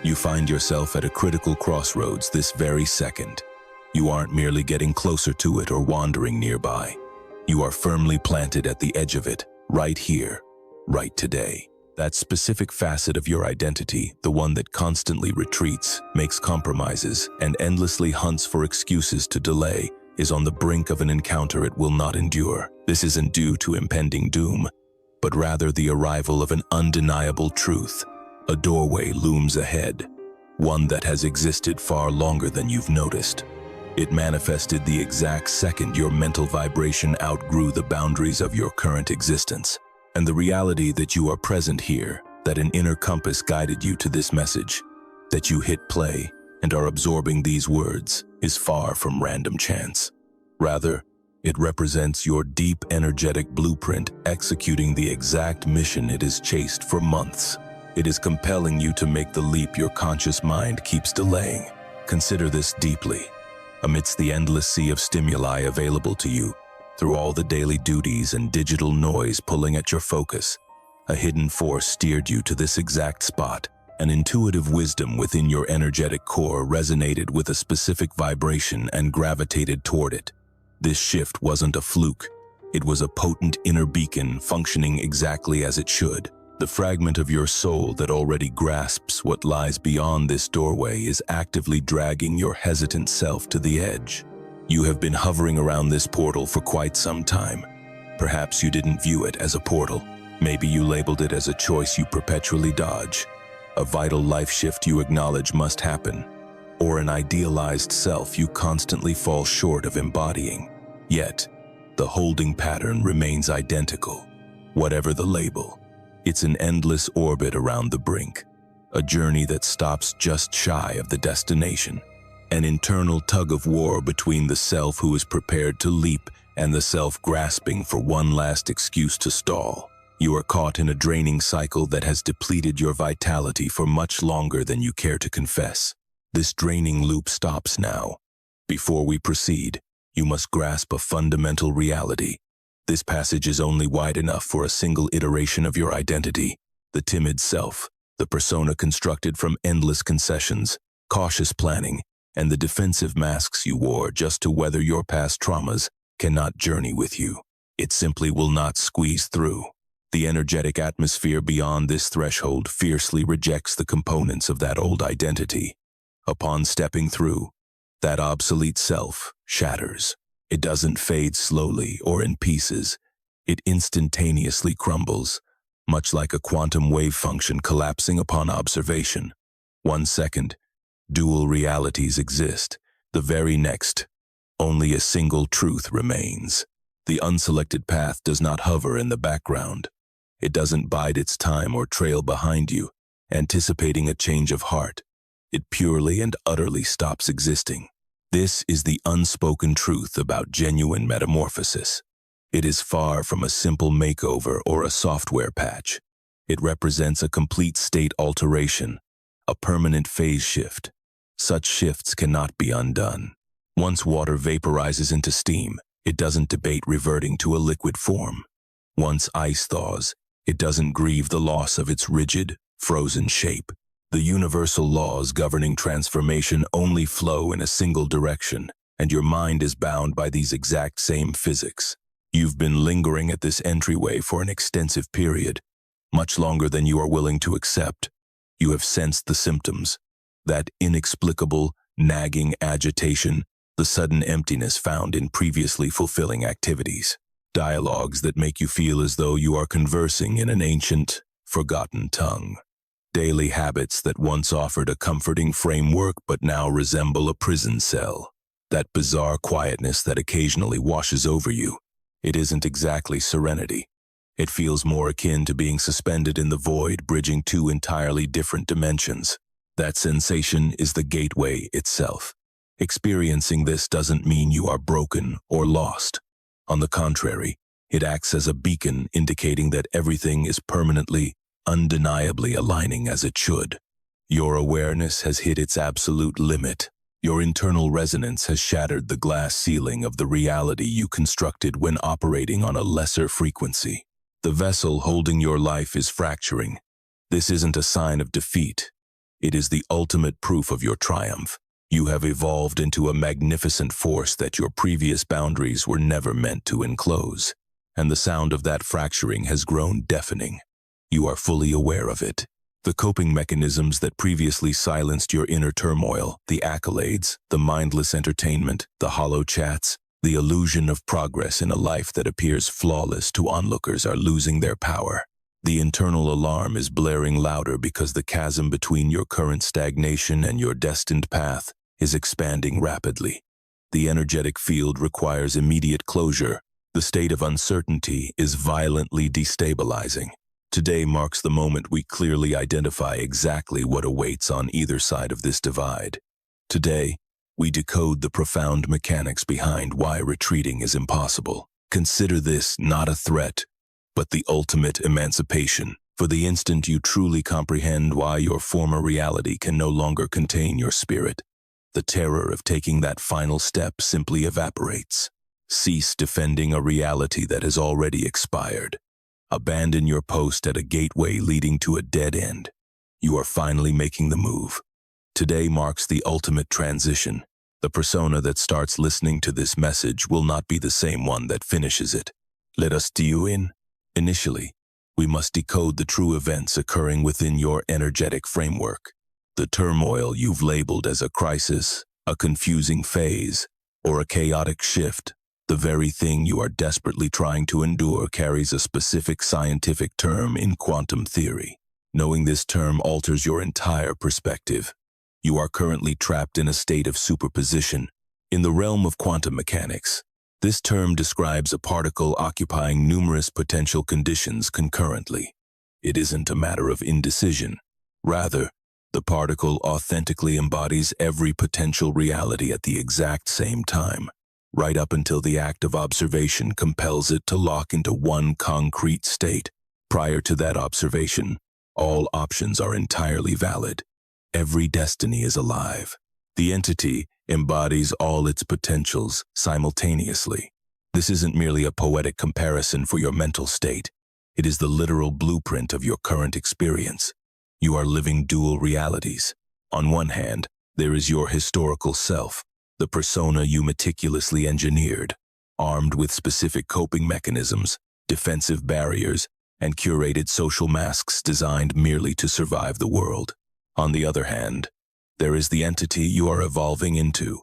You find yourself at a critical crossroads this very second. You aren't merely getting closer to it or wandering nearby. You are firmly planted at the edge of it, right here, right today. That specific facet of your identity, the one that constantly retreats, makes compromises, and endlessly hunts for excuses to delay, is on the brink of an encounter it will not endure. This isn't due to impending doom, but rather the arrival of an undeniable truth. A doorway looms ahead, one that has existed far longer than you've noticed. It manifested the exact second your mental vibration outgrew the boundaries of your current existence. And the reality that you are present here, that an inner compass guided you to this message, that you hit play and are absorbing these words, is far from random chance. Rather, it represents your deep energetic blueprint executing the exact mission it has chased for months. It is compelling you to make the leap your conscious mind keeps delaying. Consider this deeply. Amidst the endless sea of stimuli available to you, through all the daily duties and digital noise pulling at your focus, a hidden force steered you to this exact spot. An intuitive wisdom within your energetic core resonated with a specific vibration and gravitated toward it. This shift wasn't a fluke. It was a potent inner beacon functioning exactly as it should. The fragment of your soul that already grasps what lies beyond this doorway is actively dragging your hesitant self to the edge. You have been hovering around this portal for quite some time. Perhaps you didn't view it as a portal. Maybe you labeled it as a choice you perpetually dodge, a vital life shift you acknowledge must happen, or an idealized self you constantly fall short of embodying. Yet, the holding pattern remains identical. Whatever the label, it's an endless orbit around the brink, a journey that stops just shy of the destination. An internal tug-of-war between the self who is prepared to leap and the self grasping for one last excuse to stall. You are caught in a draining cycle that has depleted your vitality for much longer than you care to confess. This draining loop stops now. Before we proceed, you must grasp a fundamental reality. This passage is only wide enough for a single iteration of your identity, the timid self, the persona constructed from endless concessions, cautious planning, and the defensive masks you wore just to weather your past traumas cannot journey with you. It simply will not squeeze through. The energetic atmosphere beyond this threshold fiercely rejects the components of that old identity. Upon stepping through, that obsolete self shatters. It doesn't fade slowly or in pieces. It instantaneously crumbles, much like a quantum wave function collapsing upon observation. 1 second, dual realities exist. The very next, only a single truth remains. The unselected path does not hover in the background. It doesn't bide its time or trail behind you, anticipating a change of heart. It purely and utterly stops existing. This is the unspoken truth about genuine metamorphosis. It is far from a simple makeover or a software patch. It represents a complete state alteration, a permanent phase shift. Such shifts cannot be undone. Once water vaporizes into steam, it doesn't debate reverting to a liquid form. Once ice thaws, it doesn't grieve the loss of its rigid, frozen shape. The universal laws governing transformation only flow in a single direction, and your mind is bound by these exact same physics. You've been lingering at this entryway for an extensive period, much longer than you are willing to accept. You have sensed the symptoms, that inexplicable, nagging agitation, the sudden emptiness found in previously fulfilling activities. Dialogues that make you feel as though you are conversing in an ancient, forgotten tongue. Daily habits that once offered a comforting framework but now resemble a prison cell. That bizarre quietness that occasionally washes over you. It isn't exactly serenity. It feels more akin to being suspended in the void, bridging two entirely different dimensions. That sensation is the gateway itself. Experiencing this doesn't mean you are broken or lost. On the contrary, it acts as a beacon indicating that everything is permanently, undeniably aligning as it should. Your awareness has hit its absolute limit. Your internal resonance has shattered the glass ceiling of the reality you constructed when operating on a lesser frequency. The vessel holding your life is fracturing. This isn't a sign of defeat. It is the ultimate proof of your triumph. You have evolved into a magnificent force that your previous boundaries were never meant to enclose, and the sound of that fracturing has grown deafening. You are fully aware of it. The coping mechanisms that previously silenced your inner turmoil, the accolades, the mindless entertainment, the hollow chats, the illusion of progress in a life that appears flawless to onlookers are losing their power. The internal alarm is blaring louder because the chasm between your current stagnation and your destined path is expanding rapidly. The energetic field requires immediate closure. The state of uncertainty is violently destabilizing. Today marks the moment we clearly identify exactly what awaits on either side of this divide. Today, we decode the profound mechanics behind why retreating is impossible. Consider this not a threat, but the ultimate emancipation. For the instant you truly comprehend why your former reality can no longer contain your spirit, the terror of taking that final step simply evaporates. Cease defending a reality that has already expired. Abandon your post at a gateway leading to a dead end. You are finally making the move. Today marks the ultimate transition. The persona that starts listening to this message will not be the same one that finishes it. Let us do you in. Initially, we must decode the true events occurring within your energetic framework. The turmoil you've labeled as a crisis, a confusing phase, or a chaotic shift, the very thing you are desperately trying to endure carries a specific scientific term in quantum theory. Knowing this term alters your entire perspective. You are currently trapped in a state of superposition. In the realm of quantum mechanics, this term describes a particle occupying numerous potential conditions concurrently. It isn't a matter of indecision. Rather, the particle authentically embodies every potential reality at the exact same time, right up until the act of observation compels it to lock into one concrete state. Prior to that observation, all options are entirely valid. Every destiny is alive. The entity embodies all its potentials simultaneously. This isn't merely a poetic comparison for your mental state. It is the literal blueprint of your current experience. You are living dual realities. On one hand, there is your historical self, the persona you meticulously engineered, armed with specific coping mechanisms, defensive barriers, and curated social masks designed merely to survive the world. On the other hand, there is the entity you are evolving into.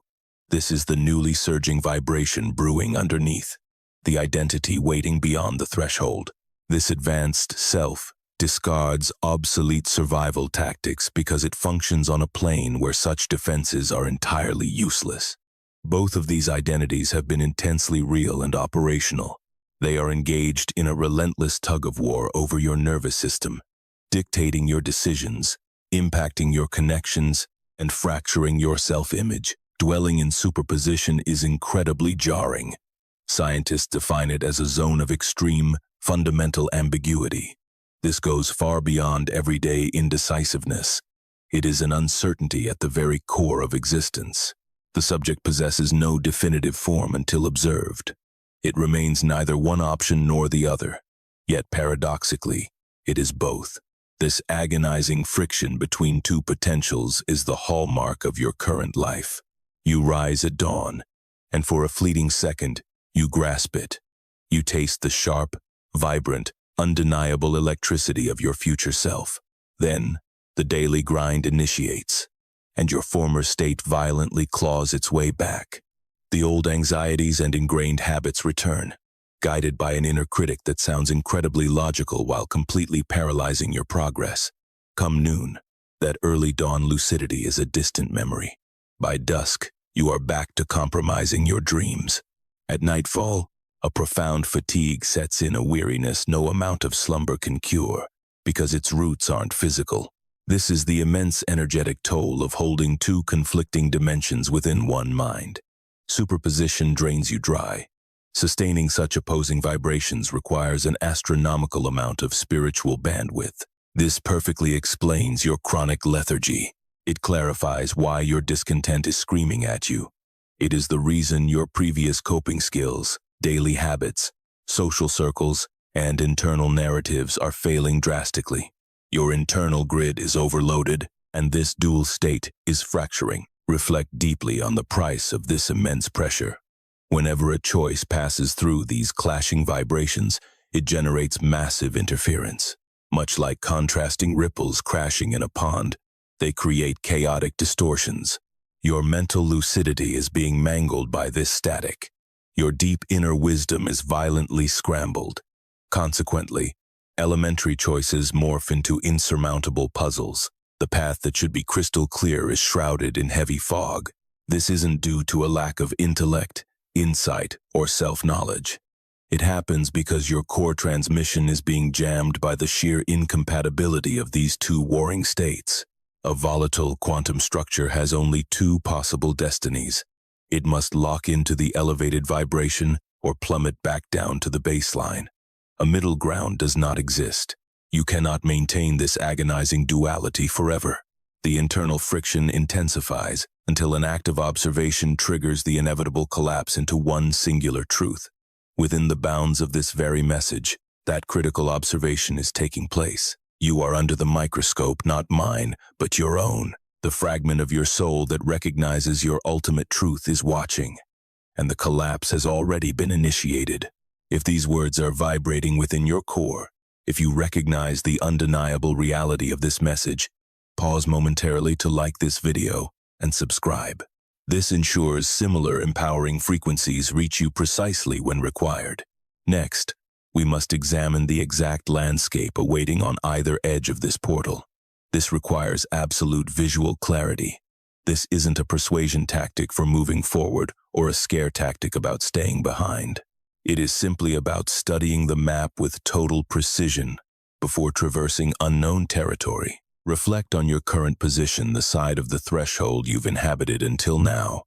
This is the newly surging vibration brewing underneath, the identity waiting beyond the threshold. This advanced self discards obsolete survival tactics because it functions on a plane where such defenses are entirely useless. Both of these identities have been intensely real and operational. They are engaged in a relentless tug-of-war over your nervous system, dictating your decisions, impacting your connections, and fracturing your self-image. Dwelling in superposition is incredibly jarring. Scientists define it as a zone of extreme, fundamental ambiguity. This goes far beyond everyday indecisiveness. It is an uncertainty at the very core of existence. The subject possesses no definitive form until observed. It remains neither one option nor the other. Yet paradoxically, it is both. This agonizing friction between two potentials is the hallmark of your current life. You rise at dawn, and for a fleeting second, you grasp it. You taste the sharp, vibrant, undeniable electricity of your future self. Then, the daily grind initiates, and your former state violently claws its way back. The old anxieties and ingrained habits return, guided by an inner critic that sounds incredibly logical while completely paralyzing your progress. Come noon, that early dawn lucidity is a distant memory. By dusk, you are back to compromising your dreams. At nightfall, a profound fatigue sets in, a weariness no amount of slumber can cure, because its roots aren't physical. This is the immense energetic toll of holding two conflicting dimensions within one mind. Superposition drains you dry. Sustaining such opposing vibrations requires an astronomical amount of spiritual bandwidth. This perfectly explains your chronic lethargy. It clarifies why your discontent is screaming at you. It is the reason your previous coping skills, daily habits, social circles, and internal narratives are failing drastically. Your internal grid is overloaded, And this dual state is fracturing. Reflect deeply on the price of this immense pressure. Whenever a choice passes through these clashing vibrations, it generates massive interference. Much like contrasting ripples crashing in a pond, they create chaotic distortions. Your mental lucidity is being mangled by this static. Your deep inner wisdom is violently scrambled. Consequently, elementary choices morph into insurmountable puzzles. The path that should be crystal clear is shrouded in heavy fog. This isn't due to a lack of intellect, insight, or self-knowledge. It happens because your core transmission is being jammed by the sheer incompatibility of these two warring states. A volatile quantum structure has only two possible destinies. It must lock into the elevated vibration or plummet back down to the baseline. A middle ground does not exist. You cannot maintain this agonizing duality forever. The internal friction intensifies until an act of observation triggers the inevitable collapse into one singular truth. Within the bounds of this very message, that critical observation is taking place. You are under the microscope, not mine, but your own. The fragment of your soul that recognizes your ultimate truth is watching, and the collapse has already been initiated. If these words are vibrating within your core, if you recognize the undeniable reality of this message, pause momentarily to like this video and subscribe. This ensures similar empowering frequencies reach you precisely when required. Next, we must examine the exact landscape awaiting on either edge of this portal. This requires absolute visual clarity. This isn't a persuasion tactic for moving forward or a scare tactic about staying behind. It is simply about studying the map with total precision before traversing unknown territory. Reflect on your current position, the side of the threshold you've inhabited until now.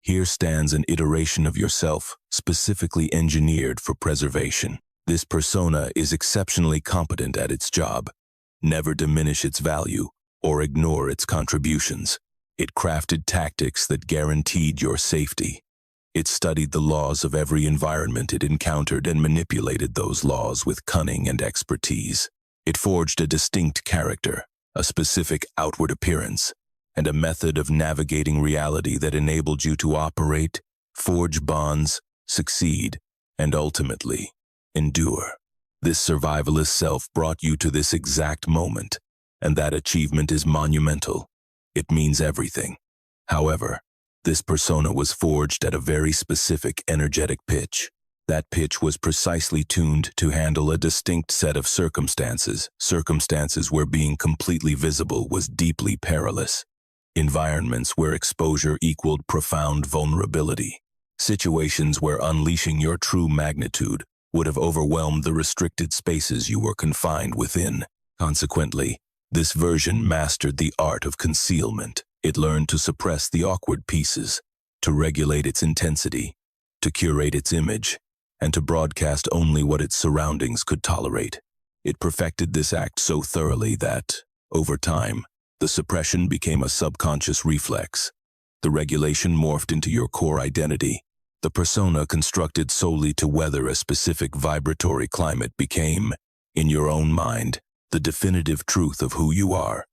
Here stands an iteration of yourself, specifically engineered for preservation. This persona is exceptionally competent at its job. Never diminish its value or ignore its contributions. It crafted tactics that guaranteed your safety. It studied the laws of every environment it encountered and manipulated those laws with cunning and expertise. It forged a distinct character, a specific outward appearance, and a method of navigating reality that enabled you to operate, forge bonds, succeed, and ultimately endure. This survivalist self brought you to this exact moment, and that achievement is monumental. It means everything. However, this persona was forged at a very specific energetic pitch. That pitch was precisely tuned to handle a distinct set of circumstances where being completely visible was deeply perilous, environments where exposure equaled profound vulnerability, situations where unleashing your true magnitude would have overwhelmed the restricted spaces you were confined within. Consequently, this version mastered the art of concealment. It learned to suppress the awkward pieces, to regulate its intensity, to curate its image, and to broadcast only what its surroundings could tolerate. It perfected this act so thoroughly that, over time, the suppression became a subconscious reflex. The regulation morphed into your core identity. The persona constructed solely to weather a specific vibratory climate became, in your own mind, the definitive truth of who you are.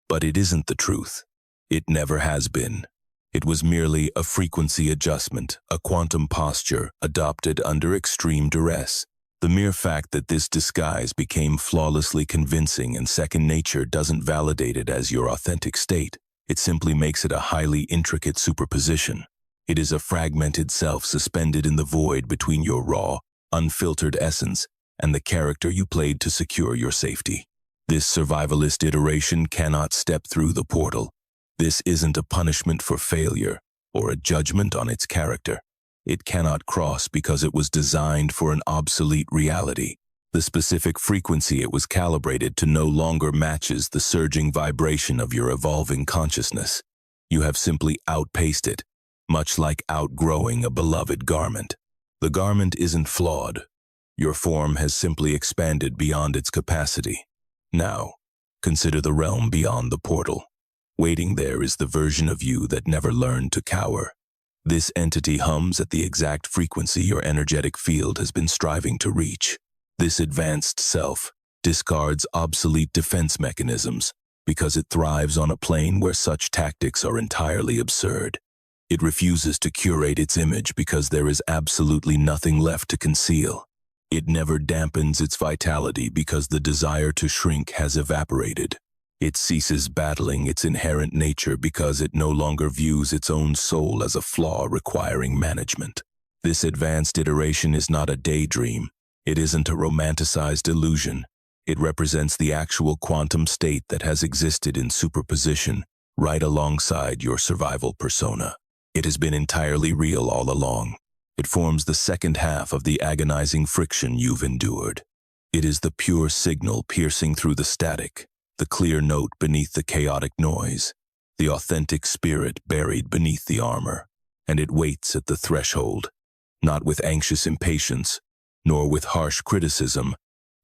But it isn't the truth. It never has been. It was merely a frequency adjustment, a quantum posture adopted under extreme duress. The mere fact that this disguise became flawlessly convincing and second nature doesn't validate it as your authentic state. It simply makes it a highly intricate superposition. It is a fragmented self suspended in the void between your raw, unfiltered essence and the character you played to secure your safety. This survivalist iteration cannot step through the portal. This isn't a punishment for failure or a judgment on its character. It cannot cross because it was designed for an obsolete reality. The specific frequency it was calibrated to no longer matches the surging vibration of your evolving consciousness. You have simply outpaced it, much like outgrowing a beloved garment. The garment isn't flawed. Your form has simply expanded beyond its capacity. Now, consider the realm beyond the portal. Waiting there is the version of you that never learned to cower. This entity hums at the exact frequency your energetic field has been striving to reach. This advanced self discards obsolete defense mechanisms, because it thrives on a plane where such tactics are entirely absurd. It refuses to curate its image because there is absolutely nothing left to conceal. It never dampens its vitality because the desire to shrink has evaporated. It ceases battling its inherent nature because it no longer views its own soul as a flaw requiring management. This advanced iteration is not a daydream. It isn't a romanticized illusion. It represents the actual quantum state that has existed in superposition, right alongside your survival persona. It has been entirely real all along. It forms the second half of the agonizing friction you've endured. It is the pure signal piercing through the static, the clear note beneath the chaotic noise, the authentic spirit buried beneath the armor, and it waits at the threshold, not with anxious impatience, nor with harsh criticism,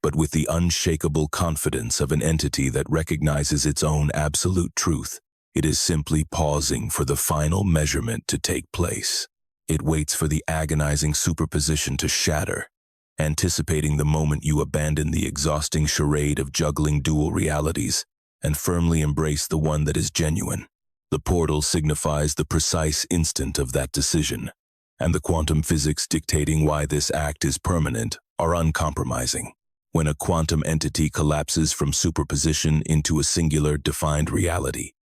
but with the unshakable confidence of an entity that recognizes its own absolute truth. It is simply pausing for the final measurement to take place. It waits for the agonizing superposition to shatter, anticipating the moment you abandon the exhausting charade of juggling dual realities and firmly embrace the one that is genuine. The portal signifies the precise instant of that decision, and the quantum physics dictating why this act is permanent are uncompromising. When a quantum entity collapses from superposition into a singular defined reality,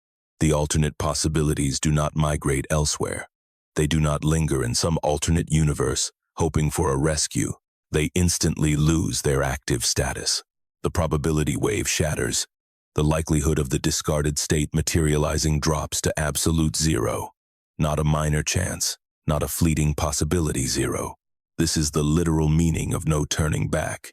the alternate possibilities do not migrate elsewhere. They do not linger in some alternate universe, hoping for a rescue. They instantly lose their active status. The probability wave shatters. The likelihood of the discarded state materializing drops to absolute zero. Not a minor chance, not a fleeting possibility zero. This is the literal meaning of no turning back.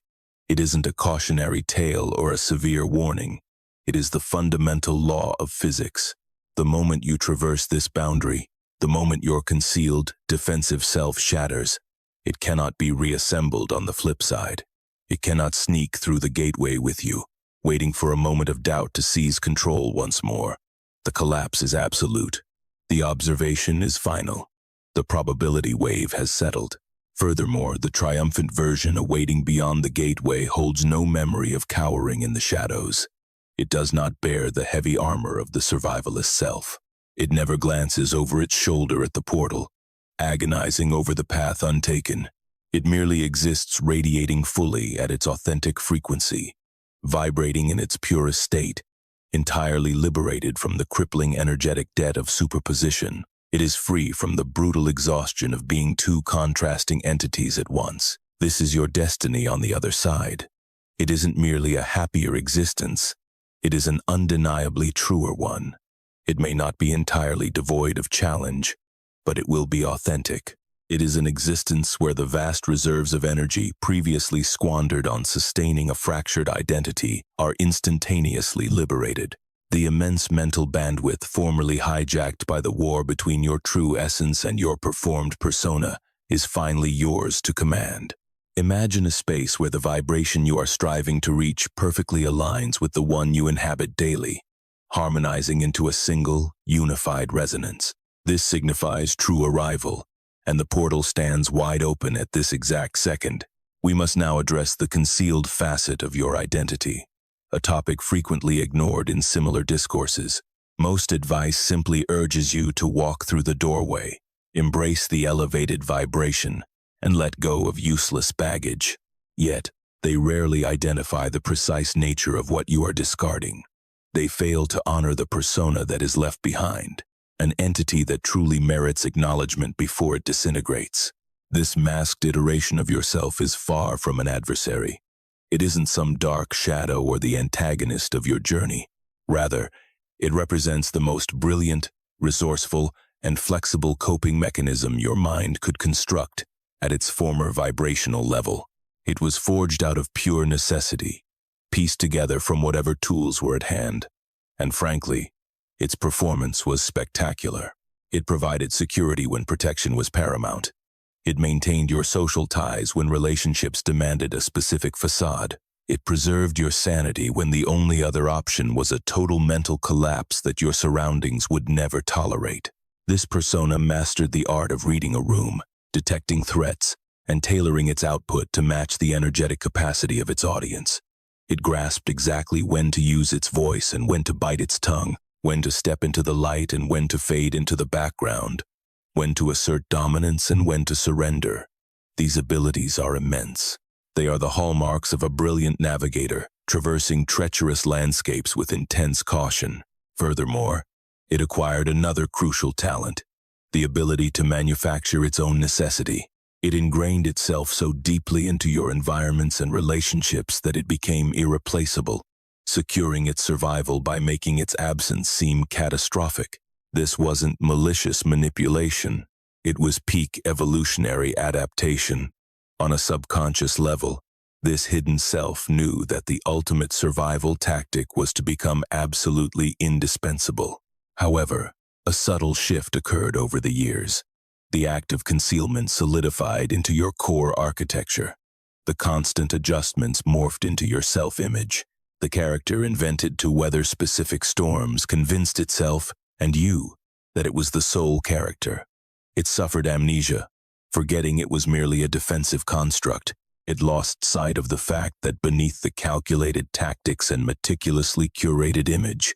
It isn't a cautionary tale or a severe warning. It is the fundamental law of physics. The moment you traverse this boundary, the moment your concealed, defensive self shatters, it cannot be reassembled on the flip side. It cannot sneak through the gateway with you, waiting for a moment of doubt to seize control once more. The collapse is absolute. The observation is final. The probability wave has settled. Furthermore, the triumphant version awaiting beyond the gateway holds no memory of cowering in the shadows. It does not bear the heavy armor of the survivalist self. It never glances over its shoulder at the portal, agonizing over the path untaken. It merely exists radiating fully at its authentic frequency, vibrating in its purest state, entirely liberated from the crippling energetic debt of superposition. It is free from the brutal exhaustion of being two contrasting entities at once. This is your destiny on the other side. It isn't merely a happier existence. It is an undeniably truer one. It may not be entirely devoid of challenge, but it will be authentic. It is an existence where the vast reserves of energy previously squandered on sustaining a fractured identity are instantaneously liberated. The immense mental bandwidth formerly hijacked by the war between your true essence and your performed persona is finally yours to command. Imagine a space where the vibration you are striving to reach perfectly aligns with the one you inhabit daily, harmonizing into a single, unified resonance. This signifies true arrival, and the portal stands wide open at this exact second. We must now address the concealed facet of your identity, a topic frequently ignored in similar discourses. Most advice simply urges you to walk through the doorway, embrace the elevated vibration, and let go of useless baggage. Yet, they rarely identify the precise nature of what you are discarding. They fail to honor the persona that is left behind, an entity that truly merits acknowledgement before it disintegrates. This masked iteration of yourself is far from an adversary. It isn't some dark shadow or the antagonist of your journey. Rather, it represents the most brilliant, resourceful, and flexible coping mechanism your mind could construct at its former vibrational level. It was forged out of pure necessity, pieced together from whatever tools were at hand, and frankly, its performance was spectacular. It provided security when protection was paramount. It maintained your social ties when relationships demanded a specific facade. It preserved your sanity when the only other option was a total mental collapse that your surroundings would never tolerate. This persona mastered the art of reading a room, detecting threats, and tailoring its output to match the energetic capacity of its audience. It grasped exactly when to use its voice and when to bite its tongue, when to step into the light and when to fade into the background, when to assert dominance and when to surrender. These abilities are immense. They are the hallmarks of a brilliant navigator, traversing treacherous landscapes with intense caution. Furthermore, it acquired another crucial talent, the ability to manufacture its own necessity. It ingrained itself so deeply into your environments and relationships that it became irreplaceable, securing its survival by making its absence seem catastrophic. This wasn't malicious manipulation. It was peak evolutionary adaptation. On a subconscious level, this hidden self knew that the ultimate survival tactic was to become absolutely indispensable. However, a subtle shift occurred over the years. The act of concealment solidified into your core architecture. The constant adjustments morphed into your self-image. The character invented to weather specific storms convinced itself, and you, that it was the sole character. It suffered amnesia, forgetting it was merely a defensive construct. It lost sight of the fact that beneath the calculated tactics and meticulously curated image,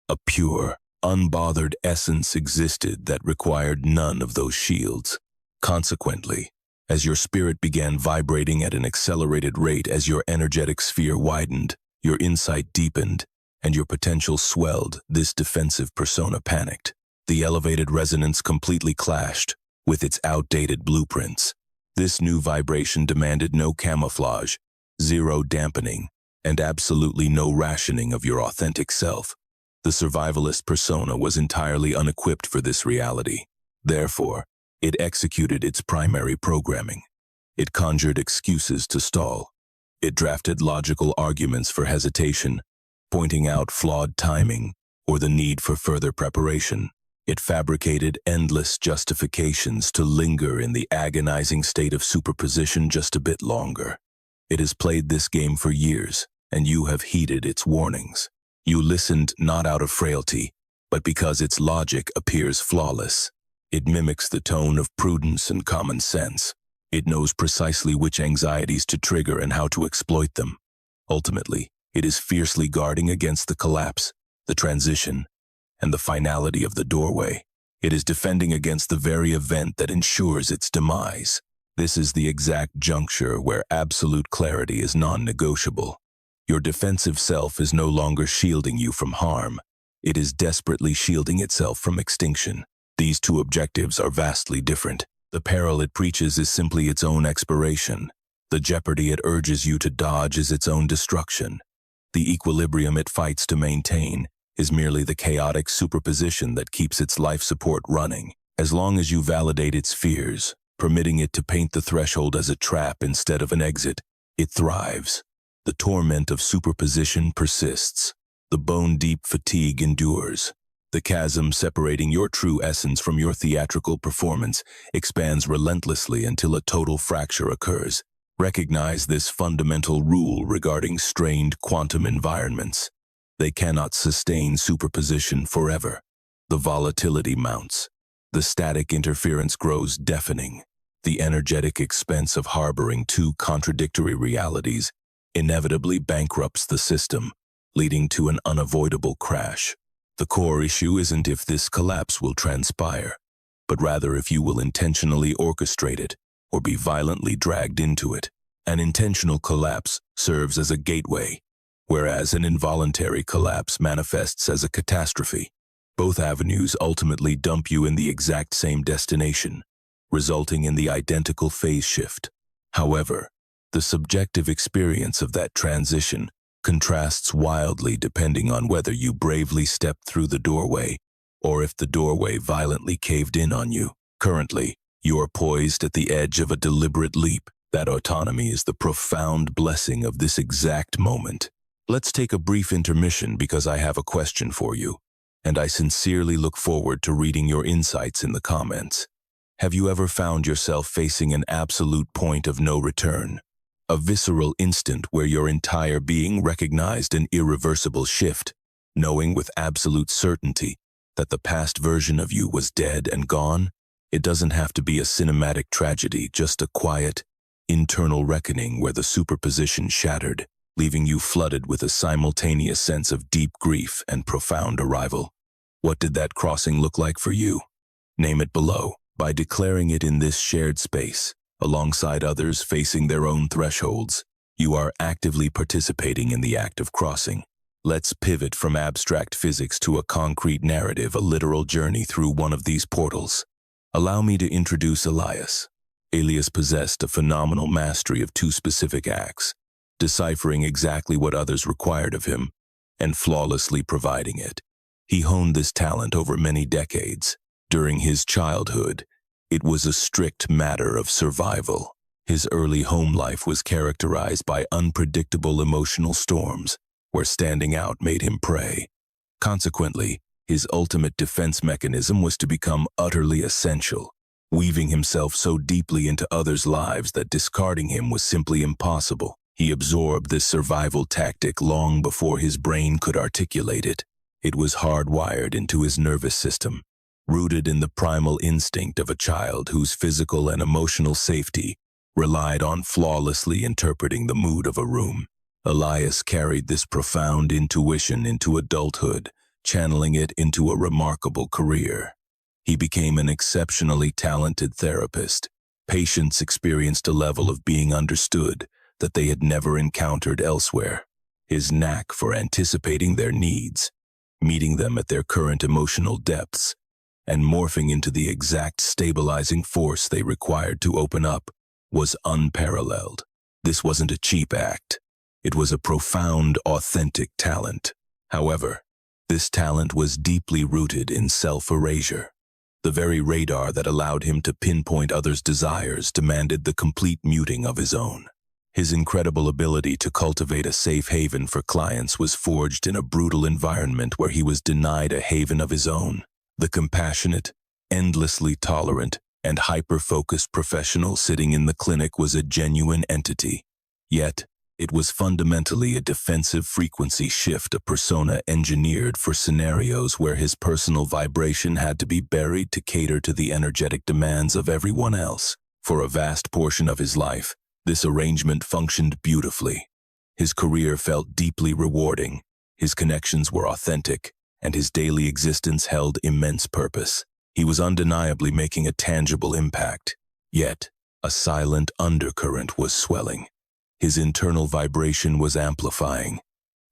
a pure, unbothered essence existed that required none of those shields. Consequently, as your spirit began vibrating at an accelerated rate, as your energetic sphere widened, your insight deepened, and your potential swelled, this defensive persona panicked. The elevated resonance completely clashed with its outdated blueprints. This new vibration demanded no camouflage, zero dampening, and absolutely no rationing of your authentic self. The survivalist persona was entirely unequipped for this reality. Therefore, it executed its primary programming. It conjured excuses to stall. It drafted logical arguments for hesitation, pointing out flawed timing or the need for further preparation. It fabricated endless justifications to linger in the agonizing state of superposition just a bit longer. It has played this game for years, and you have heeded its warnings. You listened not out of frailty, but because its logic appears flawless. It mimics the tone of prudence and common sense. It knows precisely which anxieties to trigger and how to exploit them. Ultimately, it is fiercely guarding against the collapse, the transition, and the finality of the doorway. It is defending against the very event that ensures its demise. This is the exact juncture where absolute clarity is non-negotiable. Your defensive self is no longer shielding you from harm. It is desperately shielding itself from extinction. These two objectives are vastly different. The peril it preaches is simply its own expiration. The jeopardy it urges you to dodge is its own destruction. The equilibrium it fights to maintain is merely the chaotic superposition that keeps its life support running. As long as you validate its fears, permitting it to paint the threshold as a trap instead of an exit, it thrives. The torment of superposition persists. The bone-deep fatigue endures. The chasm separating your true essence from your theatrical performance expands relentlessly until a total fracture occurs. Recognize this fundamental rule regarding strained quantum environments. They cannot sustain superposition forever. The volatility mounts. The static interference grows deafening. The energetic expense of harboring two contradictory realities inevitably bankrupts the system, leading to an unavoidable crash. The core issue isn't if this collapse will transpire, but rather if you will intentionally orchestrate it or be violently dragged into it. An intentional collapse serves as a gateway, whereas an involuntary collapse manifests as a catastrophe. Both avenues ultimately dump you in the exact same destination, resulting in the identical phase shift. However, the subjective experience of that transition contrasts wildly depending on whether you bravely stepped through the doorway or if the doorway violently caved in on you. Currently, you are poised at the edge of a deliberate leap. That autonomy is the profound blessing of this exact moment. Let's take a brief intermission because I have a question for you, and I sincerely look forward to reading your insights in the comments. Have you ever found yourself facing an absolute point of no return? A visceral instant where your entire being recognized an irreversible shift, knowing with absolute certainty that the past version of you was dead and gone? It doesn't have to be a cinematic tragedy, just a quiet, internal reckoning where the superposition shattered. leaving you flooded with a simultaneous sense of deep grief and profound arrival. What did that crossing look like for you? Name it below. By declaring it in this shared space, alongside others facing their own thresholds, you are actively participating in the act of crossing. Let's pivot from abstract physics to a concrete narrative, a literal journey through one of these portals. Allow me to introduce Elias. Elias possessed a phenomenal mastery of two specific acts, deciphering exactly what others required of him and flawlessly providing it. He honed this talent over many decades. During his childhood, it was a strict matter of survival. His early home life was characterized by unpredictable emotional storms, where standing out made him prey. Consequently, his ultimate defense mechanism was to become utterly essential, weaving himself so deeply into others' lives that discarding him was simply impossible. He absorbed this survival tactic long before his brain could articulate it. It was hardwired into his nervous system, rooted in the primal instinct of a child whose physical and emotional safety relied on flawlessly interpreting the mood of a room. Elias carried this profound intuition into adulthood, channeling it into a remarkable career. He became an exceptionally talented therapist. Patients experienced a level of being understood that they had never encountered elsewhere. His knack for anticipating their needs, meeting them at their current emotional depths, and morphing into the exact stabilizing force they required to open up, was unparalleled. This wasn't a cheap act. It was a profound, authentic talent. However, this talent was deeply rooted in self-erasure. The very radar that allowed him to pinpoint others' desires demanded the complete muting of his own. His incredible ability to cultivate a safe haven for clients was forged in a brutal environment where he was denied a haven of his own. The compassionate, endlessly tolerant, and hyper-focused professional sitting in the clinic was a genuine entity. Yet, it was fundamentally a defensive frequency shift, a persona engineered for scenarios where his personal vibration had to be buried to cater to the energetic demands of everyone else. For a vast portion of his life, this arrangement functioned beautifully. His career felt deeply rewarding, his connections were authentic, and his daily existence held immense purpose. He was undeniably making a tangible impact. Yet, a silent undercurrent was swelling. His internal vibration was amplifying.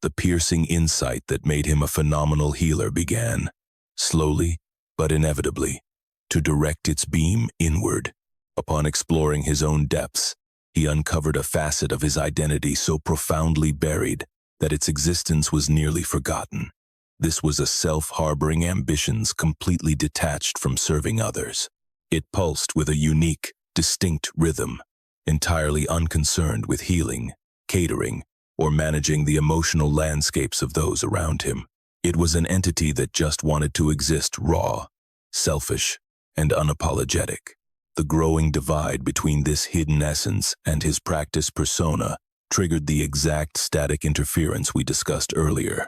The piercing insight that made him a phenomenal healer began, slowly but inevitably, to direct its beam inward. Upon exploring his own depths, he uncovered a facet of his identity so profoundly buried that its existence was nearly forgotten. This was a self-harboring ambitions completely detached from serving others. It pulsed with a unique, distinct rhythm, entirely unconcerned with healing, catering, or managing the emotional landscapes of those around him. It was an entity that just wanted to exist raw, selfish, and unapologetic. The growing divide between this hidden essence and his practice persona triggered the exact static interference we discussed earlier.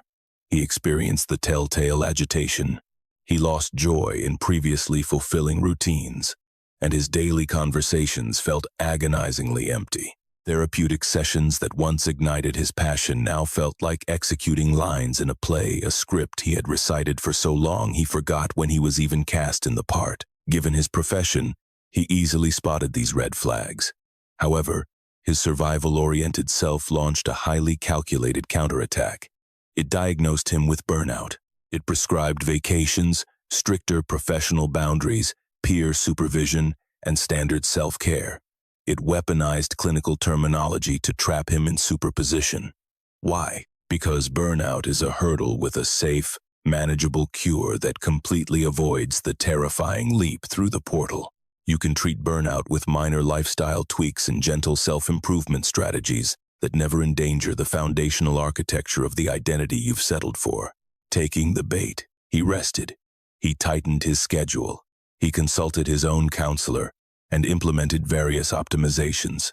He experienced the telltale agitation. He lost joy in previously fulfilling routines, and his daily conversations felt agonizingly empty. Therapeutic sessions that once ignited his passion now felt like executing lines in a play, a script he had recited for so long he forgot when he was even cast in the part. Given his profession, he easily spotted these red flags. However, his survival-oriented self launched a highly calculated counterattack. It diagnosed him with burnout. It prescribed vacations, stricter professional boundaries, peer supervision, and standard self-care. It weaponized clinical terminology to trap him in superposition. Why? Because burnout is a hurdle with a safe, manageable cure that completely avoids the terrifying leap through the portal. You can treat burnout with minor lifestyle tweaks and gentle self-improvement strategies that never endanger the foundational architecture of the identity you've settled for. Taking the bait, he rested. He tightened his schedule. He consulted his own counselor and implemented various optimizations.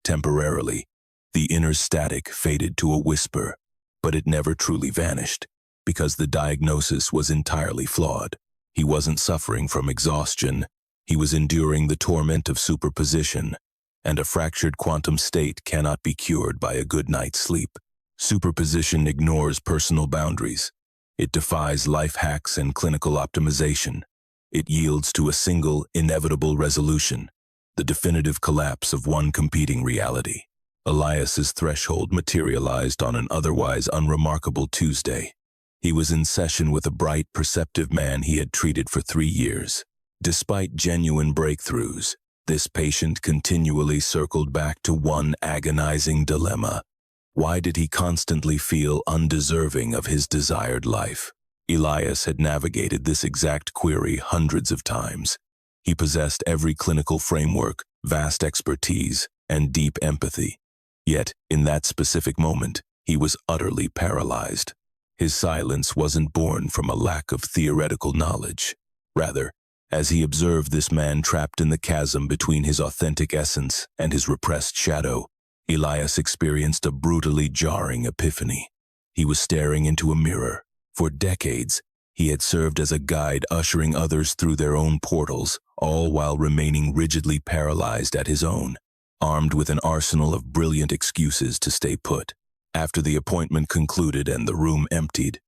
Temporarily, the inner static faded to a whisper, but it never truly vanished because the diagnosis was entirely flawed. He wasn't suffering from exhaustion. He was enduring the torment of superposition, and a fractured quantum state cannot be cured by a good night's sleep. Superposition ignores personal boundaries. It defies life hacks and clinical optimization. It yields to a single, inevitable resolution, the definitive collapse of one competing reality. Elias's threshold materialized on an otherwise unremarkable Tuesday. He was in session with a bright, perceptive man he had treated for 3 years. Despite genuine breakthroughs, this patient continually circled back to one agonizing dilemma. Why did he constantly feel undeserving of his desired life? Elias had navigated this exact query hundreds of times. He possessed every clinical framework, vast expertise, and deep empathy. Yet, in that specific moment, he was utterly paralyzed. His silence wasn't born from a lack of theoretical knowledge. Rather, as he observed this man trapped in the chasm between his authentic essence and his repressed shadow, Elias experienced a brutally jarring epiphany. He was staring into a mirror. For decades, he had served as a guide ushering others through their own portals, all while remaining rigidly paralyzed at his own, armed with an arsenal of brilliant excuses to stay put. After the appointment concluded and the room emptied,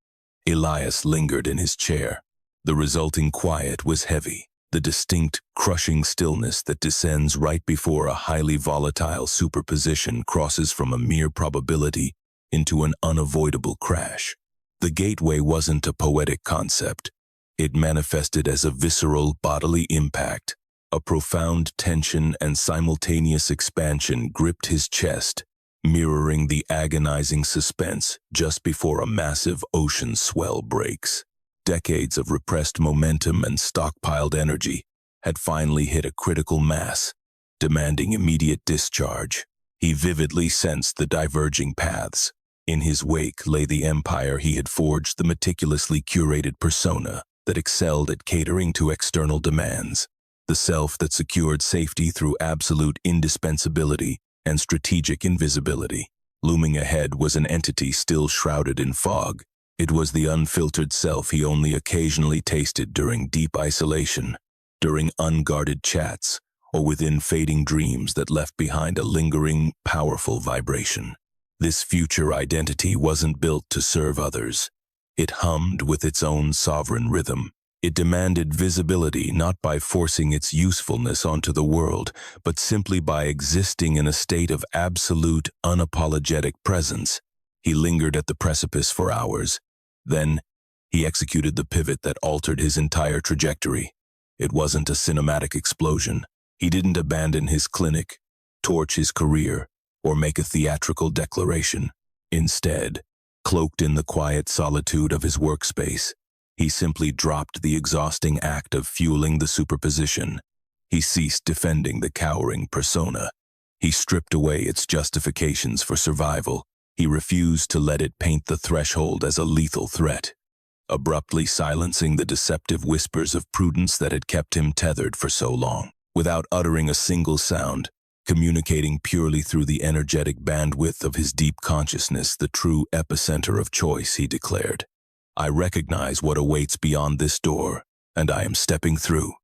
Elias lingered in his chair. The resulting quiet was heavy, the distinct, crushing stillness that descends right before a highly volatile superposition crosses from a mere probability into an unavoidable crash. The gateway wasn't a poetic concept. It manifested as a visceral bodily impact. A profound tension and simultaneous expansion gripped his chest, mirroring the agonizing suspense just before a massive ocean swell breaks. Decades of repressed momentum and stockpiled energy had finally hit a critical mass, demanding immediate discharge. He vividly sensed the diverging paths. In his wake lay the empire he had forged, the meticulously curated persona that excelled at catering to external demands, the self that secured safety through absolute indispensability and strategic invisibility. Looming ahead was an entity still shrouded in fog. It was the unfiltered self he only occasionally tasted during deep isolation, during unguarded chats, or within fading dreams that left behind a lingering, powerful vibration. This future identity wasn't built to serve others. It hummed with its own sovereign rhythm. It demanded visibility not by forcing its usefulness onto the world, but simply by existing in a state of absolute, unapologetic presence. He lingered at the precipice for hours. Then, he executed the pivot that altered his entire trajectory. It wasn't a cinematic explosion. He didn't abandon his clinic, torch his career, or make a theatrical declaration. Instead, cloaked in the quiet solitude of his workspace, he simply dropped the exhausting act of fueling the superposition. He ceased defending the cowering persona. He stripped away its justifications for survival. He refused to let it paint the threshold as a lethal threat, abruptly silencing the deceptive whispers of prudence that had kept him tethered for so long. Without uttering a single sound, communicating purely through the energetic bandwidth of his deep consciousness, the true epicenter of choice, he declared, "I recognize what awaits beyond this door, and I am stepping through."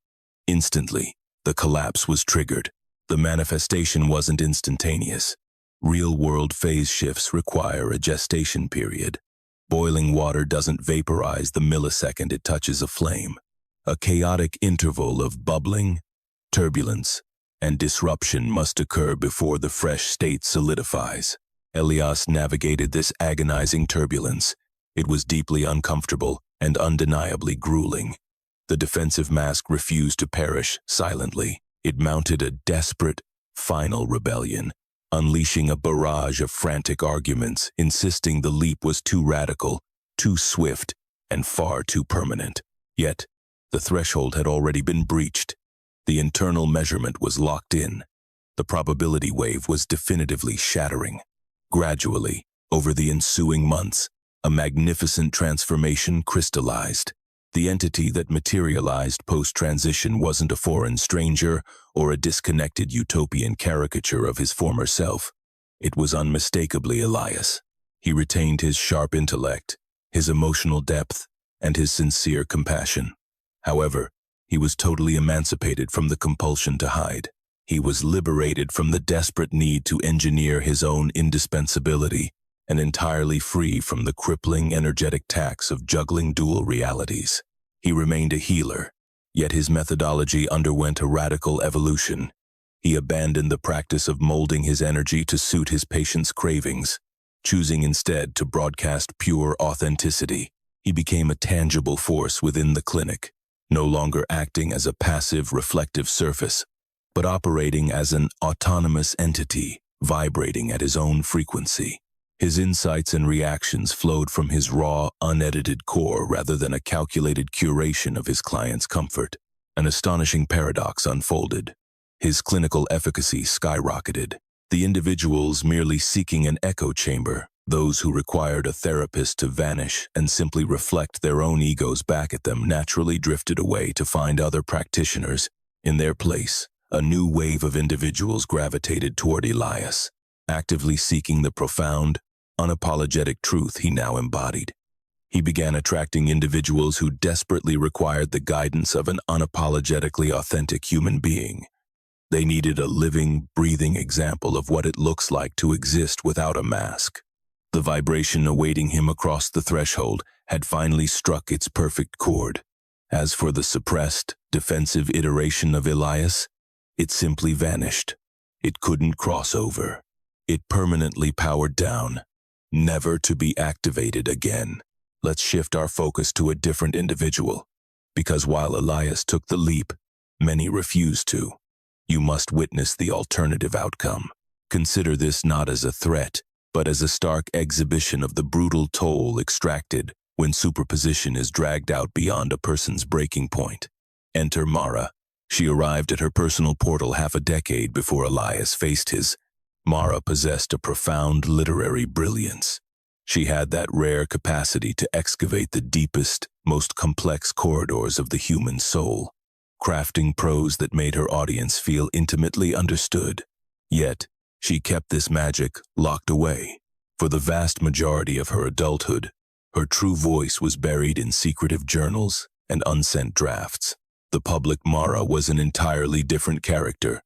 Instantly, the collapse was triggered. The manifestation wasn't instantaneous. Real-world phase shifts require a gestation period. Boiling water doesn't vaporize the millisecond it touches a flame. A chaotic interval of bubbling, turbulence, and disruption must occur before the fresh state solidifies. Elias navigated this agonizing turbulence. It was deeply uncomfortable and undeniably grueling. The defensive mask refused to perish silently. It mounted a desperate, final rebellion, unleashing a barrage of frantic arguments, insisting the leap was too radical, too swift, and far too permanent. Yet, the threshold had already been breached. The internal measurement was locked in. The probability wave was definitively shattering. Gradually, over the ensuing months, a magnificent transformation crystallized. The entity that materialized post-transition wasn't a foreign stranger or a disconnected utopian caricature of his former self. It was unmistakably Elias. He retained his sharp intellect, his emotional depth, and his sincere compassion. However, he was totally emancipated from the compulsion to hide. He was liberated from the desperate need to engineer his own indispensability. and entirely free from the crippling energetic tax of juggling dual realities. He remained a healer, yet his methodology underwent a radical evolution. He abandoned the practice of molding his energy to suit his patients' cravings, choosing instead to broadcast pure authenticity. He became a tangible force within the clinic, no longer acting as a passive, reflective surface, but operating as an autonomous entity, vibrating at his own frequency. His insights and reactions flowed from his raw, unedited core rather than a calculated curation of his client's comfort. An astonishing paradox unfolded. His clinical efficacy skyrocketed. The individuals merely seeking an echo chamber, those who required a therapist to vanish and simply reflect their own egos back at them, naturally drifted away to find other practitioners. In their place, a new wave of individuals gravitated toward Elias, actively seeking the profound, unapologetic truth he now embodied. He began attracting individuals who desperately required the guidance of an unapologetically authentic human being. They needed a living, breathing example of what it looks like to exist without a mask. The vibration awaiting him across the threshold had finally struck its perfect chord. As for the suppressed, defensive iteration of Elias, it simply vanished. It couldn't cross over. It permanently powered down, never to be activated again. Let's shift our focus to a different individual, because while Elias took the leap, many refused to. You must witness the alternative outcome. Consider this not as a threat, but as a stark exhibition of the brutal toll extracted when superposition is dragged out beyond a person's breaking point. Enter Mara. She arrived at her personal portal half a decade before Elias faced his. Mara possessed a profound literary brilliance. She had that rare capacity to excavate the deepest, most complex corridors of the human soul, crafting prose that made her audience feel intimately understood. Yet, she kept this magic locked away. For the vast majority of her adulthood, her true voice was buried in secretive journals and unsent drafts. The public Mara was an entirely different character,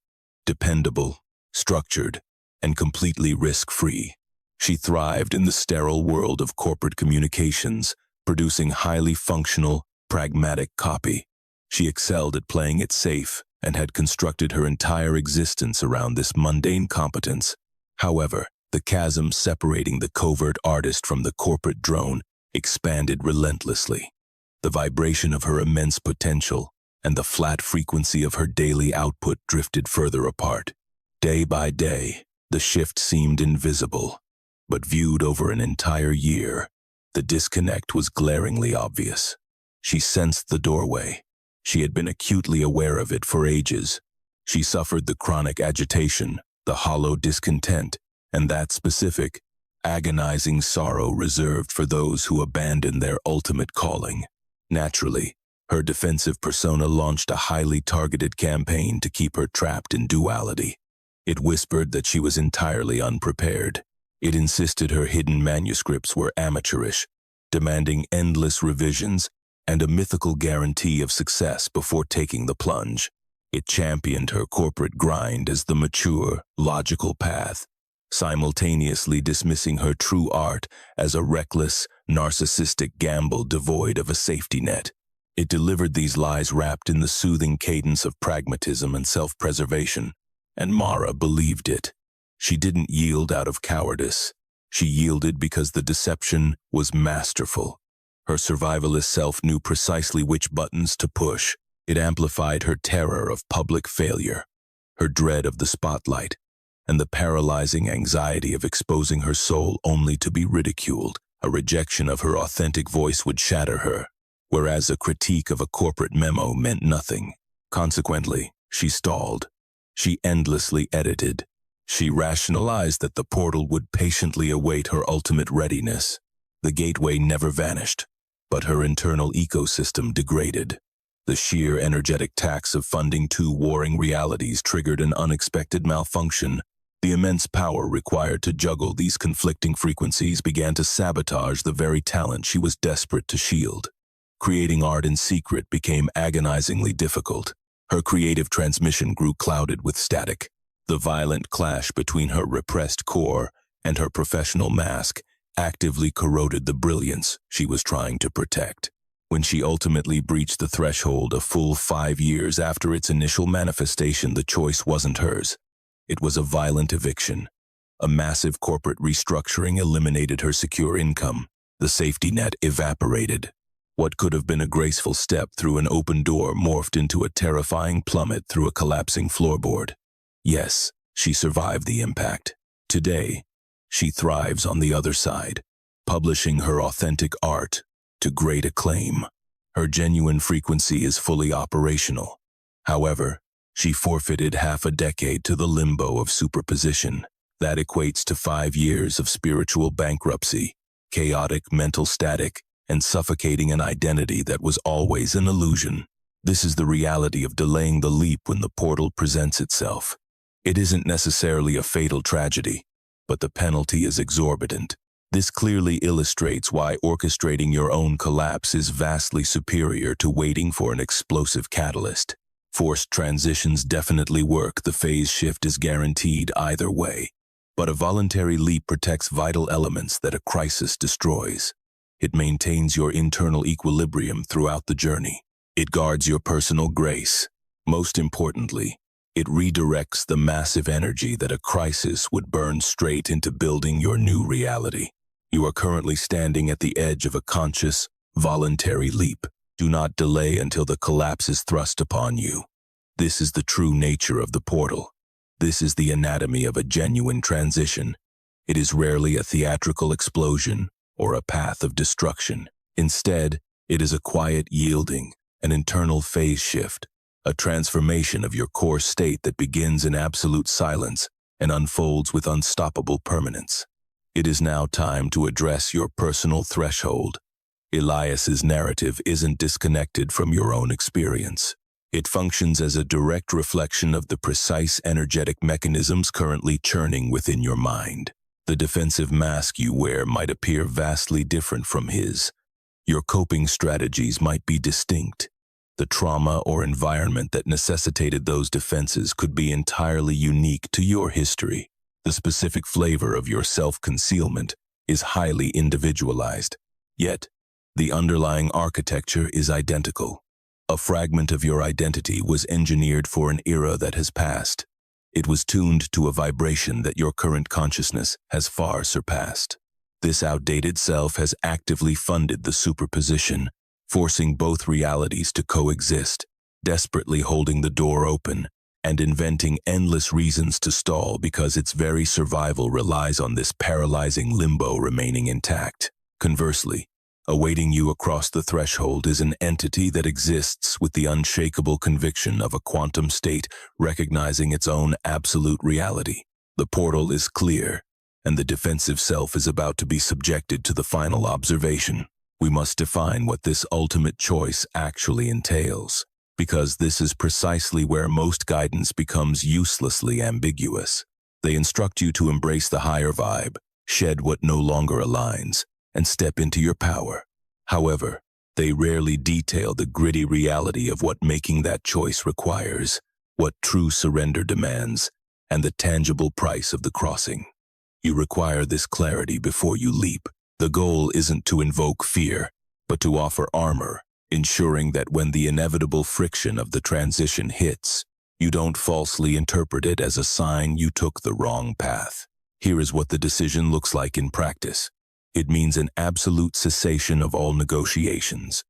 dependable, structured, and completely risk-free. She thrived in the sterile world of corporate communications, producing highly functional, pragmatic copy. She excelled at playing it safe and had constructed her entire existence around this mundane competence. However, the chasm separating the covert artist from the corporate drone expanded relentlessly. The vibration of her immense potential and the flat frequency of her daily output drifted further apart. Day by day, the shift seemed invisible, but viewed over an entire year, the disconnect was glaringly obvious. She sensed the doorway. She had been acutely aware of it for ages. She suffered the chronic agitation, the hollow discontent, and that specific, agonizing sorrow reserved for those who abandon their ultimate calling. Naturally, her defensive persona launched a highly targeted campaign to keep her trapped in duality. It whispered that she was entirely unprepared. It insisted her hidden manuscripts were amateurish, demanding endless revisions and a mythical guarantee of success before taking the plunge. It championed her corporate grind as the mature, logical path, simultaneously dismissing her true art as a reckless, narcissistic gamble devoid of a safety net. It delivered these lies wrapped in the soothing cadence of pragmatism and self-preservation, and Mara believed it. She didn't yield out of cowardice. She yielded because the deception was masterful. Her survivalist self knew precisely which buttons to push. It amplified her terror of public failure, her dread of the spotlight, and the paralyzing anxiety of exposing her soul only to be ridiculed. A rejection of her authentic voice would shatter her, whereas a critique of a corporate memo meant nothing. Consequently, she stalled. She endlessly edited. She rationalized that the portal would patiently await her ultimate readiness. The gateway never vanished, but her internal ecosystem degraded. The sheer energetic tax of funding two warring realities triggered an unexpected malfunction. The immense power required to juggle these conflicting frequencies began to sabotage the very talent she was desperate to shield. Creating art in secret became agonizingly difficult. Her creative transmission grew clouded with static. The violent clash between her repressed core and her professional mask actively corroded the brilliance she was trying to protect. When she ultimately breached the threshold a full 5 years after its initial manifestation, the choice wasn't hers. It was a violent eviction. A massive corporate restructuring eliminated her secure income. The safety net evaporated. What could have been a graceful step through an open door morphed into a terrifying plummet through a collapsing floorboard. Yes, she survived the impact. Today, she thrives on the other side, publishing her authentic art to great acclaim. Her genuine frequency is fully operational. However, she forfeited half a decade to the limbo of superposition. That equates to 5 years of spiritual bankruptcy, chaotic mental static, and suffocating an identity that was always an illusion. This is the reality of delaying the leap when the portal presents itself. It isn't necessarily a fatal tragedy, but the penalty is exorbitant. This clearly illustrates why orchestrating your own collapse is vastly superior to waiting for an explosive catalyst. Forced transitions definitely work. The phase shift is guaranteed either way. But a voluntary leap protects vital elements that a crisis destroys. It maintains your internal equilibrium throughout the journey. It guards your personal grace. Most importantly, it redirects the massive energy that a crisis would burn straight into building your new reality. You are currently standing at the edge of a conscious, voluntary leap. Do not delay until the collapse is thrust upon you. This is the true nature of the portal. This is the anatomy of a genuine transition. It is rarely a theatrical explosion or a path of destruction. Instead, it is a quiet yielding, an internal phase shift, a transformation of your core state that begins in absolute silence and unfolds with unstoppable permanence. It is now time to address your personal threshold. Elias's narrative isn't disconnected from your own experience. It functions as a direct reflection of the precise energetic mechanisms currently churning within your mind. The defensive mask you wear might appear vastly different from his. Your coping strategies might be distinct. The trauma or environment that necessitated those defenses could be entirely unique to your history. The specific flavor of your self-concealment is highly individualized. Yet, the underlying architecture is identical. A fragment of your identity was engineered for an era that has passed. It was tuned to a vibration that your current consciousness has far surpassed. This outdated self has actively funded the superposition, forcing both realities to coexist, desperately holding the door open, and inventing endless reasons to stall because its very survival relies on this paralyzing limbo remaining intact. Conversely, awaiting you across the threshold is an entity that exists with the unshakable conviction of a quantum state recognizing its own absolute reality. The portal is clear, and the defensive self is about to be subjected to the final observation. We must define what this ultimate choice actually entails, because this is precisely where most guidance becomes uselessly ambiguous. They instruct you to embrace the higher vibe, shed what no longer aligns, and step into your power. However, they rarely detail the gritty reality of what making that choice requires, what true surrender demands, and the tangible price of the crossing. You require this clarity before you leap. The goal isn't to invoke fear, but to offer armor, ensuring that when the inevitable friction of the transition hits, you don't falsely interpret it as a sign you took the wrong path. Here is what the decision looks like in practice. It means an absolute cessation of all negotiations.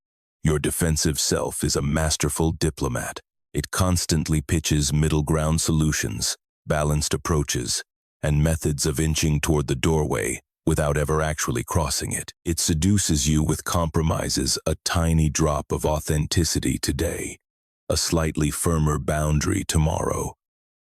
Your defensive self is a masterful diplomat. It constantly pitches middle ground solutions, balanced approaches, and methods of inching toward the doorway without ever actually crossing it. It seduces you with compromises, a tiny drop of authenticity today, a slightly firmer boundary tomorrow,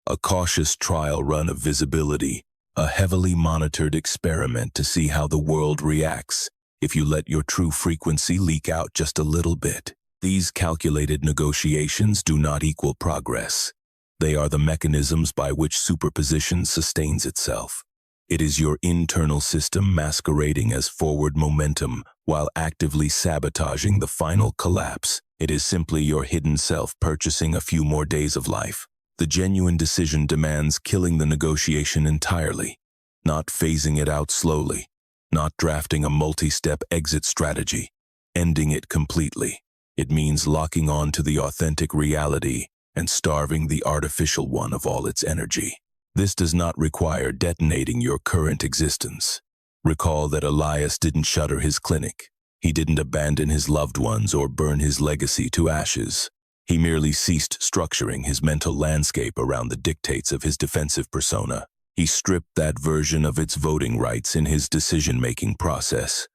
a cautious trial run of visibility, a heavily monitored experiment to see how the world reacts if you let your true frequency leak out just a little bit. These calculated negotiations do not equal progress. They are the mechanisms by which superposition sustains itself. It is your internal system masquerading as forward momentum while actively sabotaging the final collapse. It is simply your hidden self purchasing a few more days of life. The genuine decision demands killing the negotiation entirely, not phasing it out slowly. not drafting a multi-step exit strategy, ending it completely. It means locking on to the authentic reality and starving the artificial one of all its energy. This does not require detonating your current existence. Recall that Elias didn't shutter his clinic. He didn't abandon his loved ones or burn his legacy to ashes. He merely ceased structuring his mental landscape around the dictates of his defensive persona. He stripped that version of its voting rights in his decision-making process.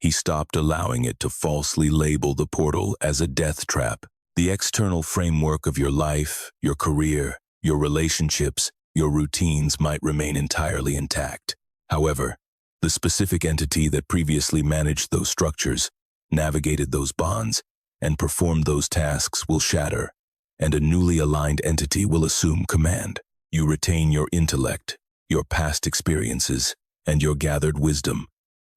He stopped allowing it to falsely label the portal as a death trap. The external framework of your life, your career, your relationships, your routines might remain entirely intact. However, the specific entity that previously managed those structures, navigated those bonds, and performed those tasks will shatter, and a newly aligned entity will assume command. You retain your intellect, your past experiences, and your gathered wisdom,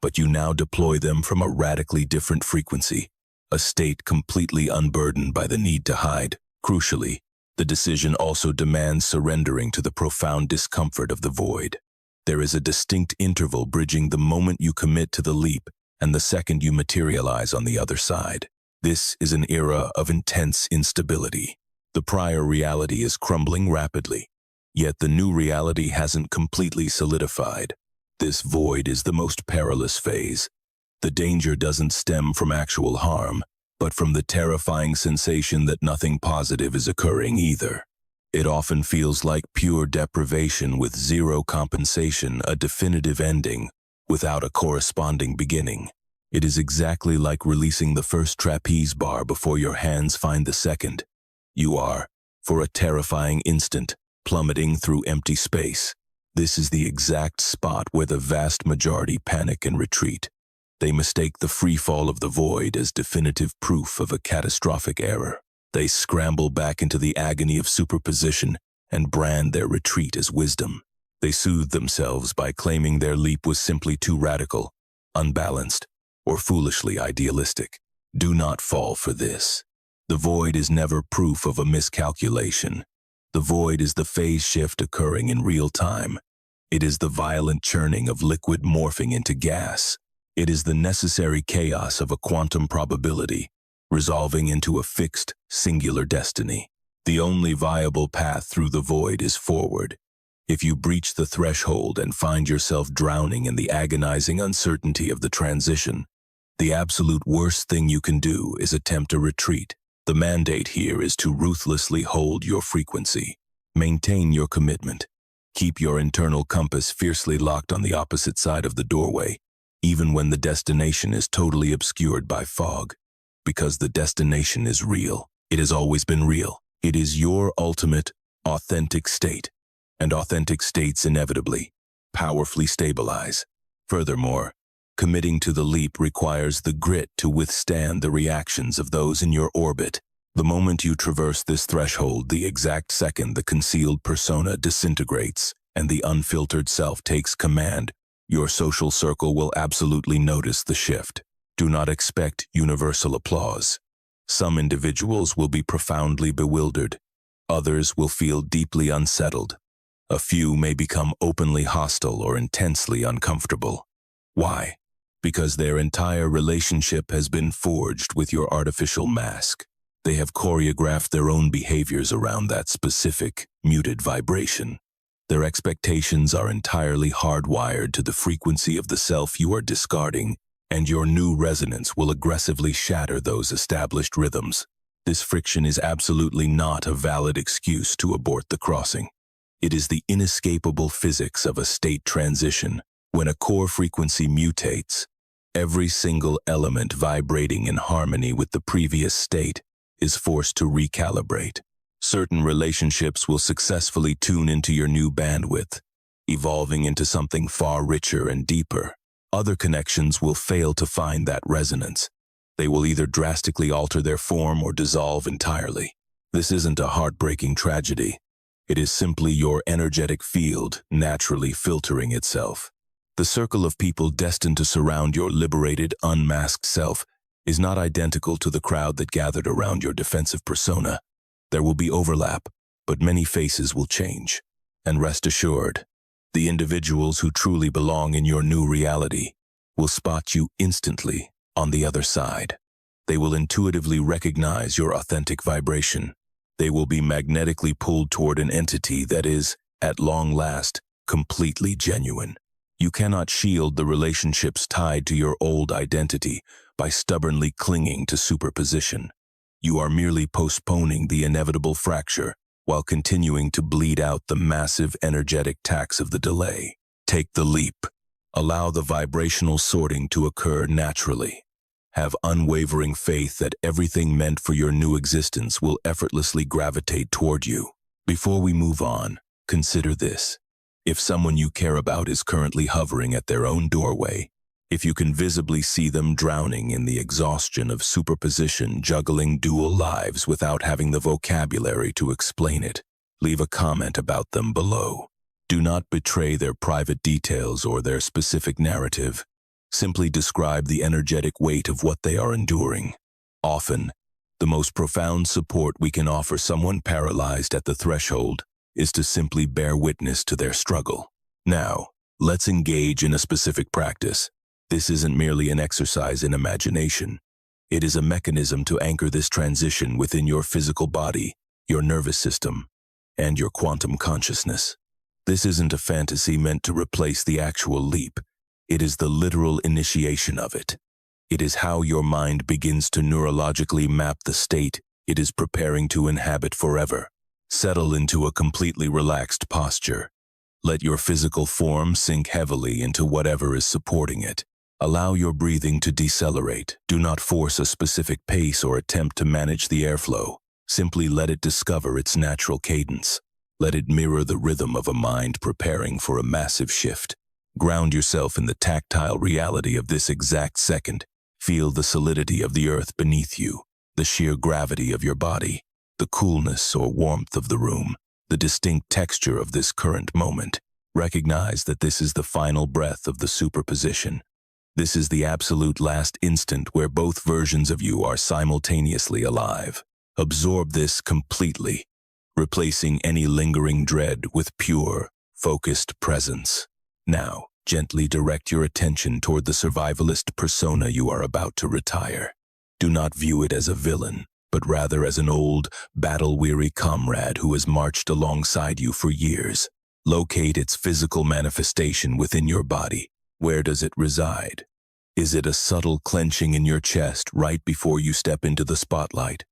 but you now deploy them from a radically different frequency, a state completely unburdened by the need to hide. Crucially, the decision also demands surrendering to the profound discomfort of the void. There is a distinct interval bridging the moment you commit to the leap and the second you materialize on the other side. This is an era of intense instability. The prior reality is crumbling rapidly, yet the new reality hasn't completely solidified. This void is the most perilous phase. The danger doesn't stem from actual harm, but from the terrifying sensation that nothing positive is occurring either. It often feels like pure deprivation with zero compensation, a definitive ending, without a corresponding beginning. It is exactly like releasing the first trapeze bar before your hands find the second. You are, for a terrifying instant, plummeting through empty space. This is the exact spot where the vast majority panic and retreat. They mistake the freefall of the void as definitive proof of a catastrophic error. They scramble back into the agony of superposition and brand their retreat as wisdom. They soothe themselves by claiming their leap was simply too radical, unbalanced, or foolishly idealistic. Do not fall for this. The void is never proof of a miscalculation. The void is the phase shift occurring in real time. It is the violent churning of liquid morphing into gas. It is the necessary chaos of a quantum probability, resolving into a fixed, singular destiny. The only viable path through the void is forward. If you breach the threshold and find yourself drowning in the agonizing uncertainty of the transition, the absolute worst thing you can do is attempt a retreat. The mandate here is to ruthlessly hold your frequency. Maintain your commitment. Keep your internal compass fiercely locked on the opposite side of the doorway, even when the destination is totally obscured by fog. Because the destination is real. It has always been real. It is your ultimate, authentic state, and authentic states inevitably, powerfully stabilize. Furthermore, committing to the leap requires the grit to withstand the reactions of those in your orbit. The moment you traverse this threshold, the exact second the concealed persona disintegrates and the unfiltered self takes command, your social circle will absolutely notice the shift. Do not expect universal applause. Some individuals will be profoundly bewildered. Others will feel deeply unsettled. A few may become openly hostile or intensely uncomfortable. Why? Because their entire relationship has been forged with your artificial mask. They have choreographed their own behaviors around that specific, muted vibration. Their expectations are entirely hardwired to the frequency of the self you are discarding, and your new resonance will aggressively shatter those established rhythms. This friction is absolutely not a valid excuse to abort the crossing. It is the inescapable physics of a state transition. When a core frequency mutates, every single element vibrating in harmony with the previous state is forced to recalibrate. Certain relationships will successfully tune into your new bandwidth, evolving into something far richer and deeper. Other connections will fail to find that resonance. They will either drastically alter their form or dissolve entirely. This isn't a heartbreaking tragedy. It is simply your energetic field naturally filtering itself. The circle of people destined to surround your liberated, unmasked self is not identical to the crowd that gathered around your defensive persona. There will be overlap, but many faces will change. And rest assured, the individuals who truly belong in your new reality will spot you instantly on the other side. They will intuitively recognize your authentic vibration. They will be magnetically pulled toward an entity that is, at long last, completely genuine. You cannot shield the relationships tied to your old identity by stubbornly clinging to superposition. You are merely postponing the inevitable fracture while continuing to bleed out the massive energetic tax of the delay. Take the leap. Allow the vibrational sorting to occur naturally. Have unwavering faith that everything meant for your new existence will effortlessly gravitate toward you. Before we move on, consider this. If someone you care about is currently hovering at their own doorway, if you can visibly see them drowning in the exhaustion of superposition, juggling dual lives without having the vocabulary to explain it, leave a comment about them below. Do not betray their private details or their specific narrative. Simply describe the energetic weight of what they are enduring. Often, the most profound support we can offer someone paralyzed at the threshold is to simply bear witness to their struggle. Now, let's engage in a specific practice. This isn't merely an exercise in imagination. It is a mechanism to anchor this transition within your physical body, your nervous system, and your quantum consciousness. This isn't a fantasy meant to replace the actual leap. It is the literal initiation of it. It is how your mind begins to neurologically map the state it is preparing to inhabit forever. Settle into a completely relaxed posture. Let your physical form sink heavily into whatever is supporting it. Allow your breathing to decelerate. Do not force a specific pace or attempt to manage the airflow. Simply let it discover its natural cadence. Let it mirror the rhythm of a mind preparing for a massive shift. Ground yourself in the tactile reality of this exact second. Feel the solidity of the earth beneath you, the sheer gravity of your body, the coolness or warmth of the room, the distinct texture of this current moment. Recognize that this is the final breath of the superposition. This is the absolute last instant where both versions of you are simultaneously alive. Absorb this completely, replacing any lingering dread with pure, focused presence. Now, gently direct your attention toward the survivalist persona you are about to retire. Do not view it as a villain, but rather as an old, battle-weary comrade who has marched alongside you for years. Locate its physical manifestation within your body. Where does it reside? Is it a subtle clenching in your chest right before you step into the spotlight?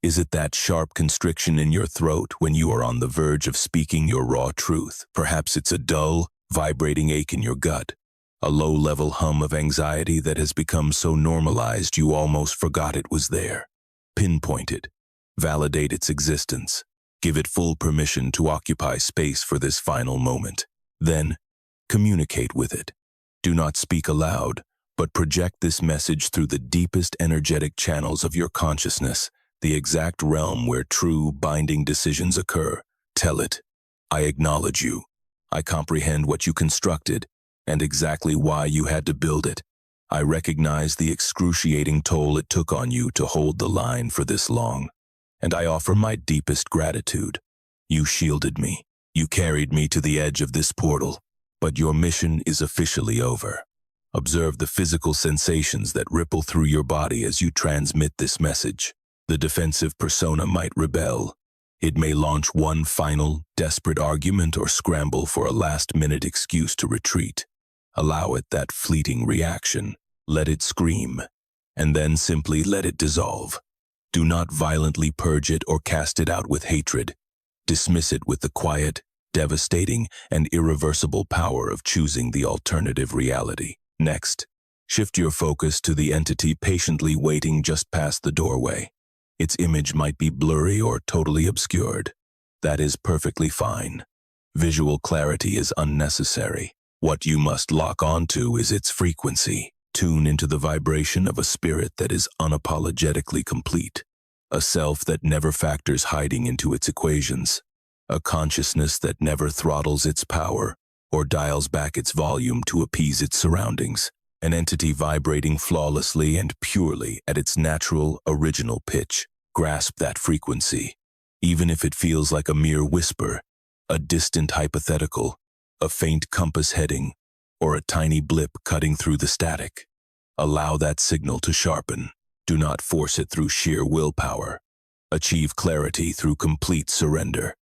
Is it that sharp constriction in your throat when you are on the verge of speaking your raw truth? Perhaps it's a dull, vibrating ache in your gut, a low-level hum of anxiety that has become so normalized you almost forgot it was there. Pinpoint it. Validate its existence. Give it full permission to occupy space for this final moment. Then, communicate with it. Do not speak aloud, but project this message through the deepest energetic channels of your consciousness, the exact realm where true, binding decisions occur. Tell it, I acknowledge you. I comprehend what you constructed and exactly why you had to build it. I recognize the excruciating toll it took on you to hold the line for this long, and I offer my deepest gratitude. You shielded me. You carried me to the edge of this portal, but your mission is officially over. Observe the physical sensations that ripple through your body as you transmit this message. The defensive persona might rebel. It may launch one final, desperate argument or scramble for a last-minute excuse to retreat. Allow it that fleeting reaction. Let it scream, and then simply let it dissolve. Do not violently purge it or cast it out with hatred. Dismiss it with the quiet, devastating, and irreversible power of choosing the alternative reality. Next, shift your focus to the entity patiently waiting just past the doorway. Its image might be blurry or totally obscured. That is perfectly fine. Visual clarity is unnecessary. What you must lock onto is its frequency. Tune into the vibration of a spirit that is unapologetically complete, a self that never factors hiding into its equations, a consciousness that never throttles its power or dials back its volume to appease its surroundings, an entity vibrating flawlessly and purely at its natural, original pitch. Grasp that frequency, even if it feels like a mere whisper, a distant hypothetical, a faint compass heading, or a tiny blip cutting through the static. Allow that signal to sharpen. Do not force it through sheer willpower. Achieve clarity through complete surrender.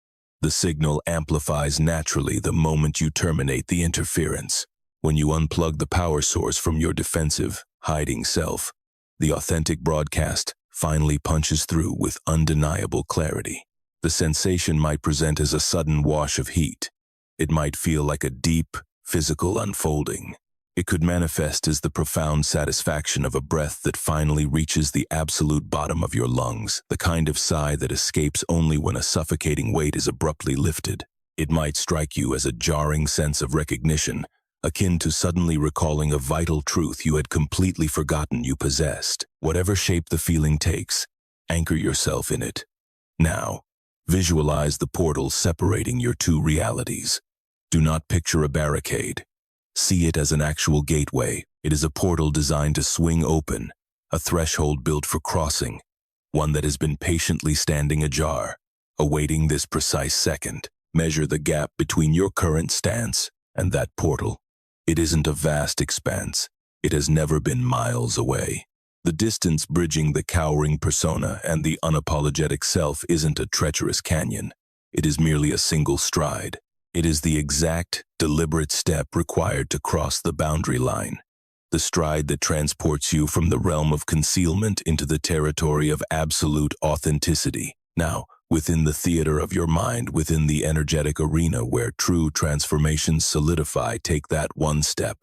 The signal amplifies naturally the moment you terminate the interference. When you unplug the power source from your defensive, hiding self, the authentic broadcast finally punches through with undeniable clarity. The sensation might present as a sudden wash of heat. It might feel like a deep, physical unfolding. It could manifest as the profound satisfaction of a breath that finally reaches the absolute bottom of your lungs, the kind of sigh that escapes only when a suffocating weight is abruptly lifted. It might strike you as a jarring sense of recognition, akin to suddenly recalling a vital truth you had completely forgotten you possessed. Whatever shape the feeling takes, anchor yourself in it. Now, visualize the portal separating your two realities. Do not picture a barricade. See it as an actual gateway. It is a portal designed to swing open, a threshold built for crossing, one that has been patiently standing ajar, awaiting this precise second. Measure the gap between your current stance and that portal. It isn't a vast expanse. It has never been miles away. The distance bridging the cowering persona and the unapologetic self isn't a treacherous canyon. It is merely a single stride. It is the exact, deliberate step required to cross the boundary line. The stride that transports you from the realm of concealment into the territory of absolute authenticity. Now, within the theater of your mind, within the energetic arena where true transformations solidify, take that one step.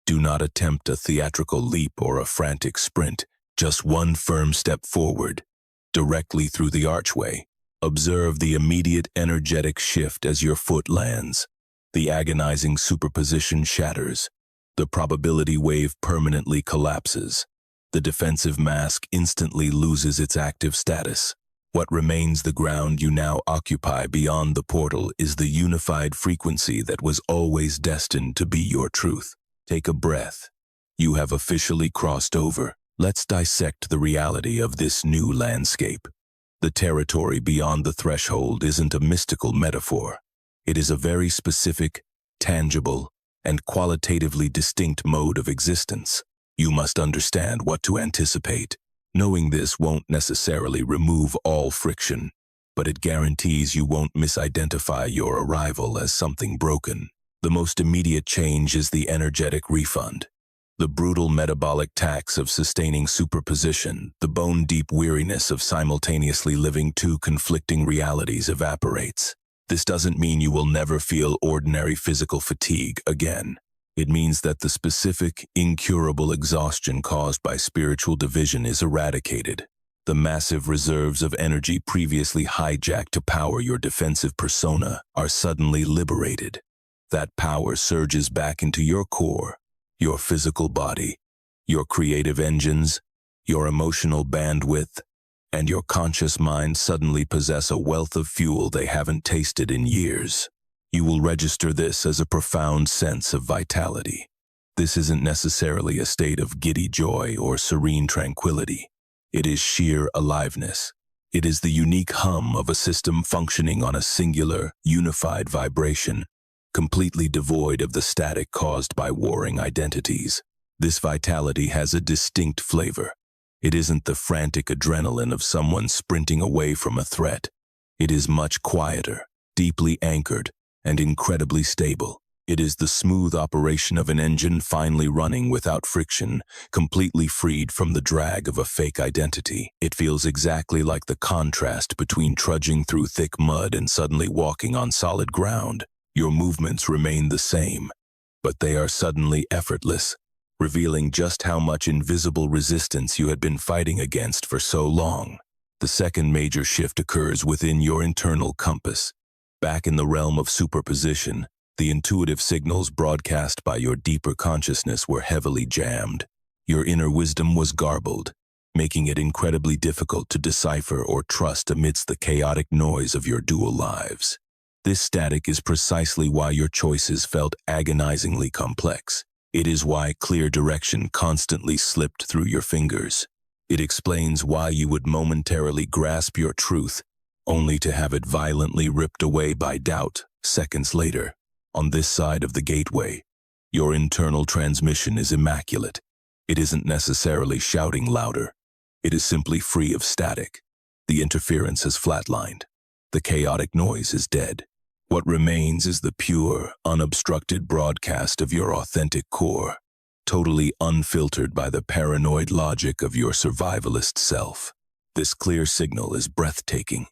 Do not attempt a theatrical leap or a frantic sprint, just one firm step forward, directly through the archway. Observe the immediate energetic shift as your foot lands. The agonizing superposition shatters. The probability wave permanently collapses. The defensive mask instantly loses its active status. What remains the ground you now occupy beyond the portal is the unified frequency that was always destined to be your truth. Take a breath. You have officially crossed over. Let's dissect the reality of this new landscape. The territory beyond the threshold isn't a mystical metaphor. It is a very specific, tangible, and qualitatively distinct mode of existence. You must understand what to anticipate. Knowing this won't necessarily remove all friction, but it guarantees you won't misidentify your arrival as something broken. The most immediate change is the energetic refund. The brutal metabolic tax of sustaining superposition, the bone-deep weariness of simultaneously living two conflicting realities evaporates. This doesn't mean you will never feel ordinary physical fatigue again. It means that the specific, incurable exhaustion caused by spiritual division is eradicated. The massive reserves of energy previously hijacked to power your defensive persona are suddenly liberated. That power surges back into your core, your physical body, your creative engines, your emotional bandwidth, and your conscious mind suddenly possess a wealth of fuel they haven't tasted in years. You will register this as a profound sense of vitality. This isn't necessarily a state of giddy joy or serene tranquility. It is sheer aliveness. It is the unique hum of a system functioning on a singular, unified vibration, completely devoid of the static caused by warring identities. This vitality has a distinct flavor. It isn't the frantic adrenaline of someone sprinting away from a threat. It is much quieter, deeply anchored, and incredibly stable. It is the smooth operation of an engine finally running without friction, completely freed from the drag of a fake identity. It feels exactly like the contrast between trudging through thick mud and suddenly walking on solid ground. Your movements remain the same, but they are suddenly effortless, revealing just how much invisible resistance you had been fighting against for so long. The second major shift occurs within your internal compass. Back in the realm of superposition, the intuitive signals broadcast by your deeper consciousness were heavily jammed. Your inner wisdom was garbled, making it incredibly difficult to decipher or trust amidst the chaotic noise of your dual lives. This static is precisely why your choices felt agonizingly complex. It is why clear direction constantly slipped through your fingers. It explains why you would momentarily grasp your truth, only to have it violently ripped away by doubt seconds later. On this side of the gateway, Your internal transmission is immaculate. It isn't necessarily shouting louder. It is simply free of static. The interference has flatlined. The chaotic noise is dead. What remains is the pure, unobstructed broadcast of your authentic core, totally unfiltered by the paranoid logic of your survivalist self. This clear signal is breathtaking.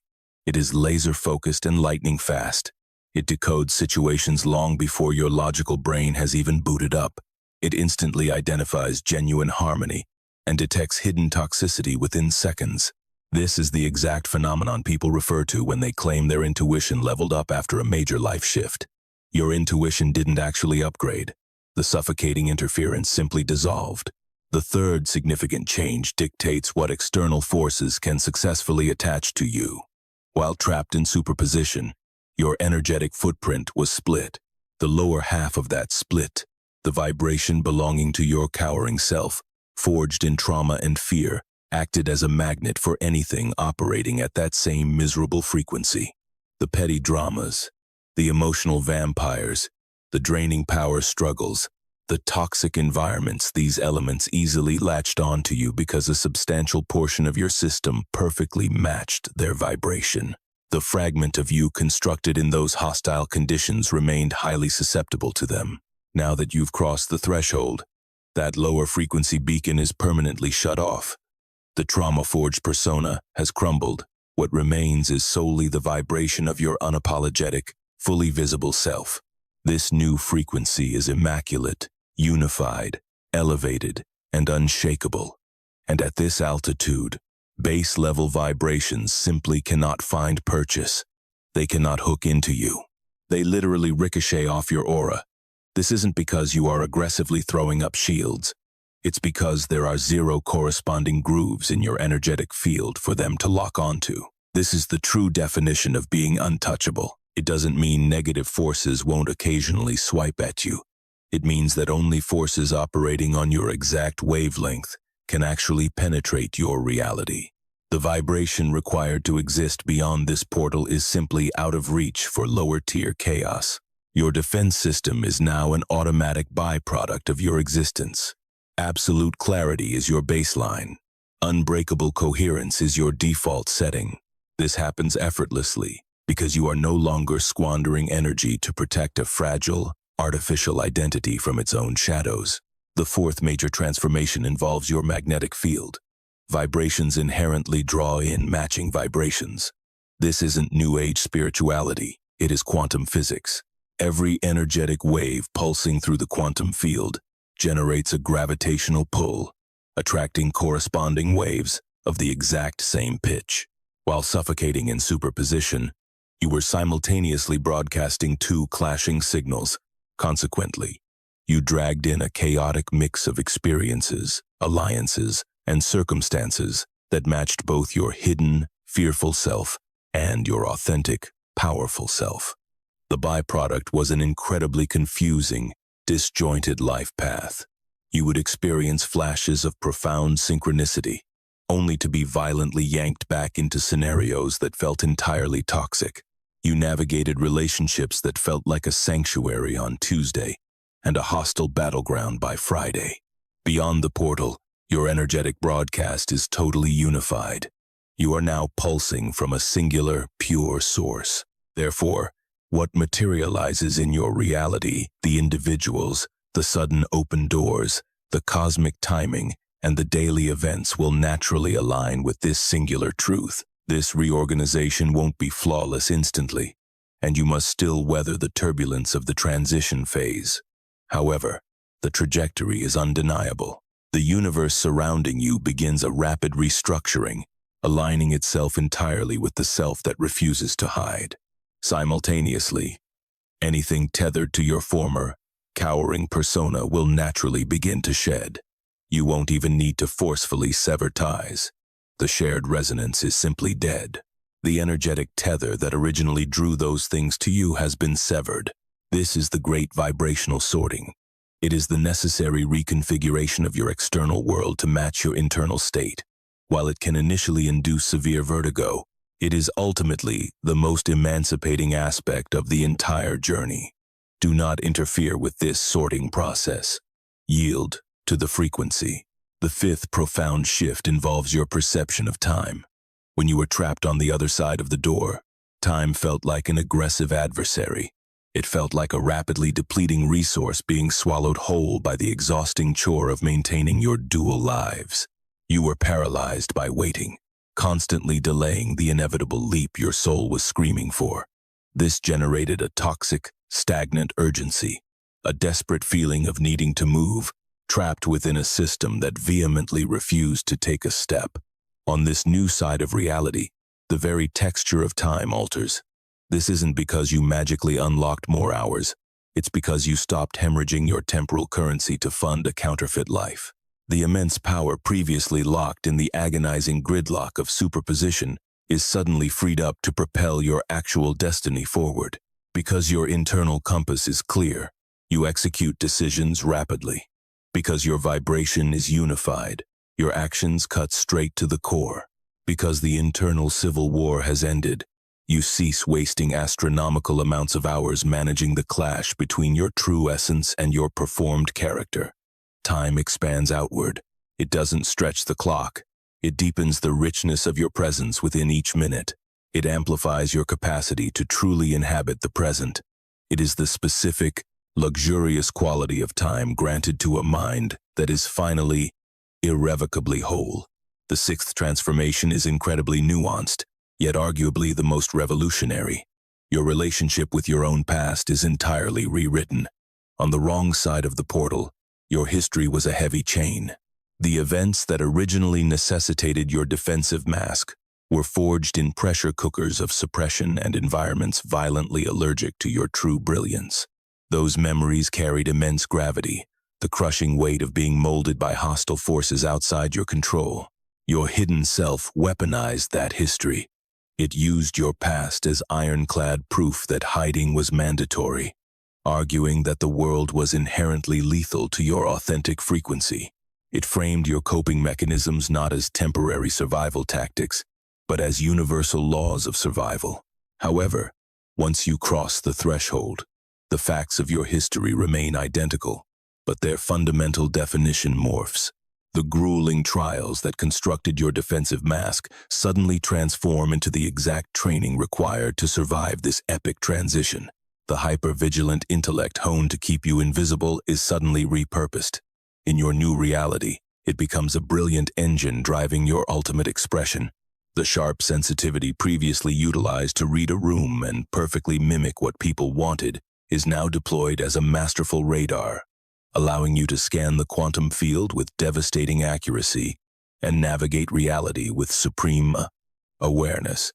It is laser-focused and lightning-fast. It decodes situations long before your logical brain has even booted up. It instantly identifies genuine harmony and detects hidden toxicity within seconds. This is the exact phenomenon people refer to when they claim their intuition leveled up after a major life shift. Your intuition didn't actually upgrade. The suffocating interference simply dissolved. The third significant change dictates what external forces can successfully attach to you. While trapped in superposition, your energetic footprint was split. The lower half of that split, the vibration belonging to your cowering self, forged in trauma and fear, acted as a magnet for anything operating at that same miserable frequency. The petty dramas, the emotional vampires, the draining power struggles, the toxic environments, these elements easily latched onto you because a substantial portion of your system perfectly matched their vibration. The fragment of you constructed in those hostile conditions remained highly susceptible to them. Now that you've crossed the threshold, that lower frequency beacon is permanently shut off. The trauma-forged persona has crumbled. What remains is solely the vibration of your unapologetic, fully visible self. This new frequency is immaculate, unified, elevated, and unshakable. And at this altitude, base-level vibrations simply cannot find purchase. They cannot hook into you. They literally ricochet off your aura. This isn't because you are aggressively throwing up shields. It's because there are zero corresponding grooves in your energetic field for them to lock onto. This is the true definition of being untouchable. It doesn't mean negative forces won't occasionally swipe at you. It means that only forces operating on your exact wavelength can actually penetrate your reality. The vibration required to exist beyond this portal is simply out of reach for lower-tier chaos. Your defense system is now an automatic byproduct of your existence. Absolute clarity is your baseline. Unbreakable coherence is your default setting. This happens effortlessly because you are no longer squandering energy to protect a fragile, artificial identity from its own shadows. The fourth major transformation involves your magnetic field. Vibrations inherently draw in matching vibrations. This isn't New Age spirituality, it is quantum physics. Every energetic wave pulsing through the quantum field generates a gravitational pull, attracting corresponding waves of the exact same pitch. While suffocating in superposition, you were simultaneously broadcasting two clashing signals. Consequently, you dragged in a chaotic mix of experiences, alliances, and circumstances that matched both your hidden, fearful self and your authentic, powerful self. The byproduct was an incredibly confusing, disjointed life path. You would experience flashes of profound synchronicity, only to be violently yanked back into scenarios that felt entirely toxic. You navigated relationships that felt like a sanctuary on Tuesday and a hostile battleground by Friday. Beyond the portal, your energetic broadcast is totally unified. You are now pulsing from a singular, pure source. Therefore, what materializes in your reality, the individuals, the sudden open doors, the cosmic timing, and the daily events will naturally align with this singular truth. This reorganization won't be flawless instantly, and you must still weather the turbulence of the transition phase. However, the trajectory is undeniable. The universe surrounding you begins a rapid restructuring, aligning itself entirely with the self that refuses to hide. Simultaneously, anything tethered to your former, cowering persona will naturally begin to shed. You won't even need to forcefully sever ties. The shared resonance is simply dead. The energetic tether that originally drew those things to you has been severed. This is the great vibrational sorting. It is the necessary reconfiguration of your external world to match your internal state. While it can initially induce severe vertigo, it is ultimately the most emancipating aspect of the entire journey. Do not interfere with this sorting process. Yield to the frequency. The fifth profound shift involves your perception of time. When you were trapped on the other side of the door, time felt like an aggressive adversary. It felt like a rapidly depleting resource being swallowed whole by the exhausting chore of maintaining your dual lives. You were paralyzed by waiting, constantly delaying the inevitable leap your soul was screaming for. This generated a toxic, stagnant urgency, a desperate feeling of needing to move, trapped within a system that vehemently refused to take a step. On this new side of reality, the very texture of time alters. This isn't because you magically unlocked more hours. It's because you stopped hemorrhaging your temporal currency to fund a counterfeit life. The immense power previously locked in the agonizing gridlock of superposition is suddenly freed up to propel your actual destiny forward. Because your internal compass is clear, you execute decisions rapidly. Because your vibration is unified, your actions cut straight to the core. Because the internal civil war has ended, you cease wasting astronomical amounts of hours managing the clash between your true essence and your performed character. Time expands outward. It doesn't stretch the clock. It deepens the richness of your presence within each minute. It amplifies your capacity to truly inhabit the present. It is the specific, luxurious quality of time granted to a mind that is finally, irrevocably whole. The sixth transformation is incredibly nuanced, yet arguably the most revolutionary. Your relationship with your own past is entirely rewritten. On the wrong side of the portal, your history was a heavy chain. The events that originally necessitated your defensive mask were forged in pressure cookers of suppression and environments violently allergic to your true brilliance. Those memories carried immense gravity, the crushing weight of being molded by hostile forces outside your control. Your hidden self weaponized that history. It used your past as ironclad proof that hiding was mandatory, arguing that the world was inherently lethal to your authentic frequency. It framed your coping mechanisms not as temporary survival tactics, but as universal laws of survival. However, once you cross the threshold, the facts of your history remain identical, but their fundamental definition morphs. The grueling trials that constructed your defensive mask suddenly transform into the exact training required to survive this epic transition. The hyper-vigilant intellect honed to keep you invisible is suddenly repurposed. In your new reality, it becomes a brilliant engine driving your ultimate expression. The sharp sensitivity previously utilized to read a room and perfectly mimic what people wanted is now deployed as a masterful radar, allowing you to scan the quantum field with devastating accuracy and navigate reality with supreme awareness.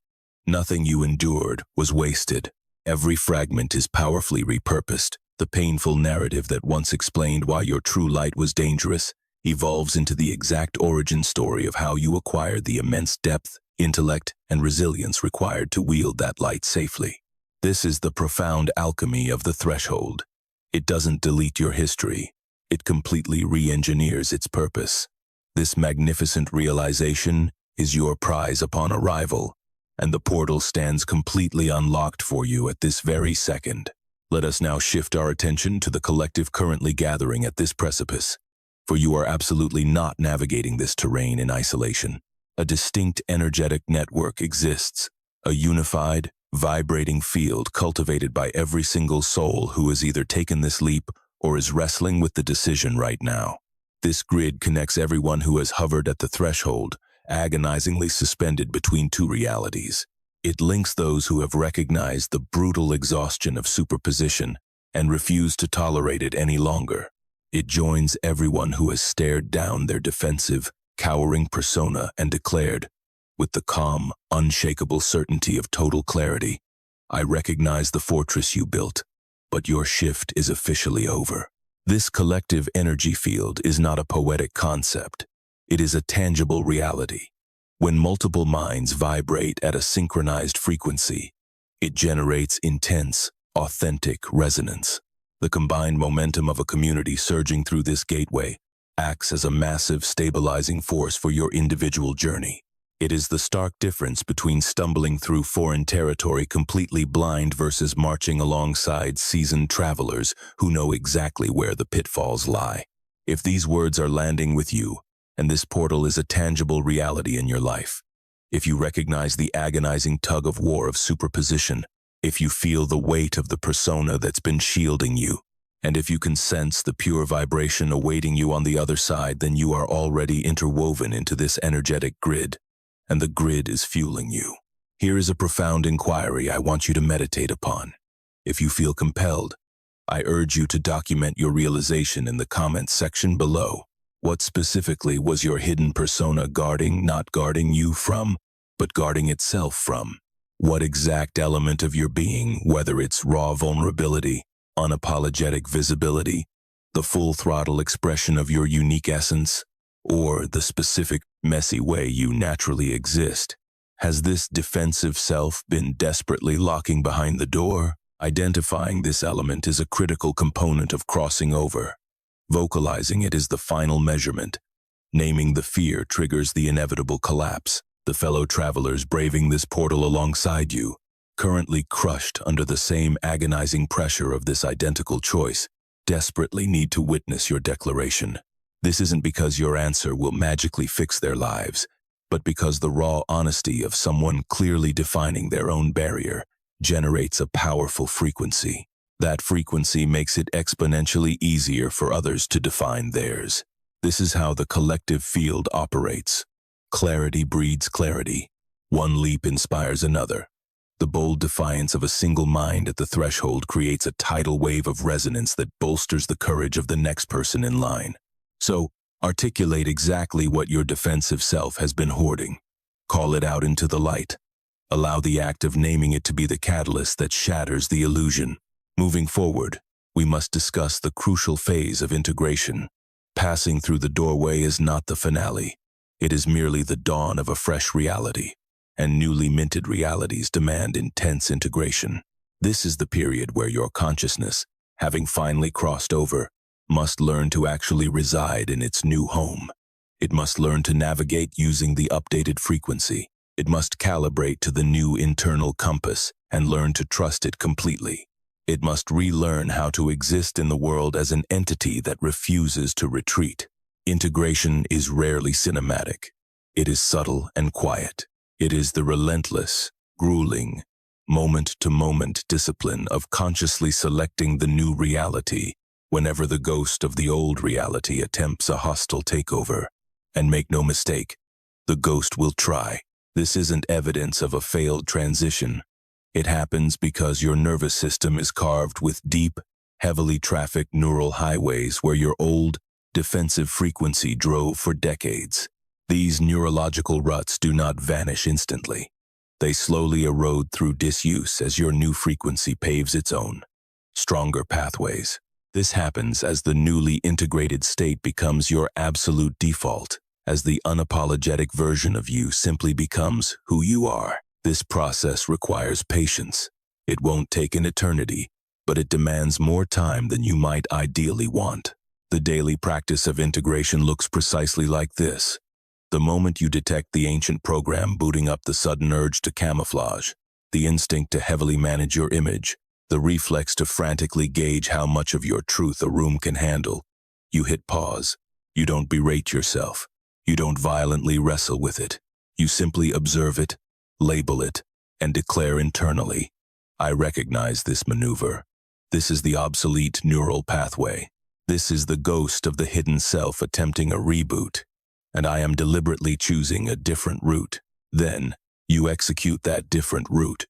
Nothing you endured was wasted. Every fragment is powerfully repurposed. The painful narrative that once explained why your true light was dangerous evolves into the exact origin story of how you acquired the immense depth, intellect, and resilience required to wield that light safely. This is the profound alchemy of the threshold. It doesn't delete your history. It completely re-engineers its purpose. This magnificent realization is your prize upon arrival, and the portal stands completely unlocked for you at this very second. Let us now shift our attention to the collective currently gathering at this precipice, for you are absolutely not navigating this terrain in isolation. A distinct energetic network exists, a unified, vibrating field cultivated by every single soul who has either taken this leap or is wrestling with the decision right now. This grid connects everyone who has hovered at the threshold, agonizingly suspended between two realities. It links those who have recognized the brutal exhaustion of superposition and refuse to tolerate it any longer. It joins everyone who has stared down their defensive, cowering persona and declared, with the calm, unshakable certainty of total clarity, "I recognize the fortress you built, but your shift is officially over." This collective energy field is not a poetic concept. It is a tangible reality. When multiple minds vibrate at a synchronized frequency, it generates intense, authentic resonance. The combined momentum of a community surging through this gateway acts as a massive stabilizing force for your individual journey. It is the stark difference between stumbling through foreign territory completely blind versus marching alongside seasoned travelers who know exactly where the pitfalls lie. If these words are landing with you, and this portal is a tangible reality in your life, if you recognize the agonizing tug-of-war of superposition, if you feel the weight of the persona that's been shielding you, and if you can sense the pure vibration awaiting you on the other side, then you are already interwoven into this energetic grid, and the grid is fueling you. Here is a profound inquiry I want you to meditate upon. If you feel compelled, I urge you to document your realization in the comments section below. What specifically was your hidden persona guarding, not guarding you from, but guarding itself from? What exact element of your being, whether it's raw vulnerability, unapologetic visibility, the full throttle expression of your unique essence, or the specific, messy way you naturally exist, has this defensive self been desperately locking behind the door? Identifying this element is a critical component of crossing over. Vocalizing it is the final measurement. Naming the fear triggers the inevitable collapse. The fellow travelers braving this portal alongside you, currently crushed under the same agonizing pressure of this identical choice, desperately need to witness your declaration. This isn't because your answer will magically fix their lives, but because the raw honesty of someone clearly defining their own barrier generates a powerful frequency. That frequency makes it exponentially easier for others to define theirs. This is how the collective field operates. Clarity breeds clarity. One leap inspires another. The bold defiance of a single mind at the threshold creates a tidal wave of resonance that bolsters the courage of the next person in line. So, articulate exactly what your defensive self has been hoarding. Call it out into the light. Allow the act of naming it to be the catalyst that shatters the illusion. Moving forward, we must discuss the crucial phase of integration. Passing through the doorway is not the finale. It is merely the dawn of a fresh reality, and newly minted realities demand intense integration. This is the period where your consciousness, having finally crossed over, must learn to actually reside in its new home. It must learn to navigate using the updated frequency. It must calibrate to the new internal compass and learn to trust it completely. It must relearn how to exist in the world as an entity that refuses to retreat. Integration is rarely cinematic. It is subtle and quiet. It is the relentless, grueling, moment-to-moment discipline of consciously selecting the new reality whenever the ghost of the old reality attempts a hostile takeover. And make no mistake, the ghost will try. This isn't evidence of a failed transition. It happens because your nervous system is carved with deep, heavily trafficked neural highways where your old, defensive frequency drove for decades. These neurological ruts do not vanish instantly. They slowly erode through disuse as your new frequency paves its own, stronger pathways. This happens as the newly integrated state becomes your absolute default, as the unapologetic version of you simply becomes who you are. This process requires patience. It won't take an eternity, but it demands more time than you might ideally want. The daily practice of integration looks precisely like this. The moment you detect the ancient program booting up, the sudden urge to camouflage, the instinct to heavily manage your image, the reflex to frantically gauge how much of your truth a room can handle, you hit pause. You don't berate yourself. You don't violently wrestle with it. You simply observe it, label it, and declare internally, I recognize this maneuver. This is the obsolete neural pathway. This is the ghost of the hidden self attempting a reboot, and I am deliberately choosing a different route. Then, you execute that different route.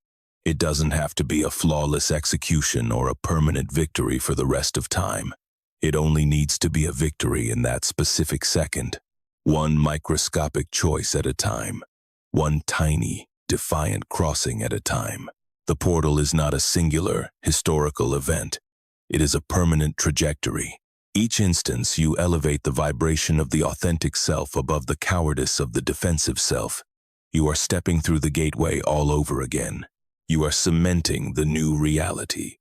It doesn't have to be a flawless execution or a permanent victory for the rest of time. It only needs to be a victory in that specific second. One microscopic choice at a time. One tiny, defiant crossing at a time. The portal is not a singular, historical event. It is a permanent trajectory. Each instance, you elevate the vibration of the authentic self above the cowardice of the defensive self. You are stepping through the gateway all over again. You are cementing the new reality.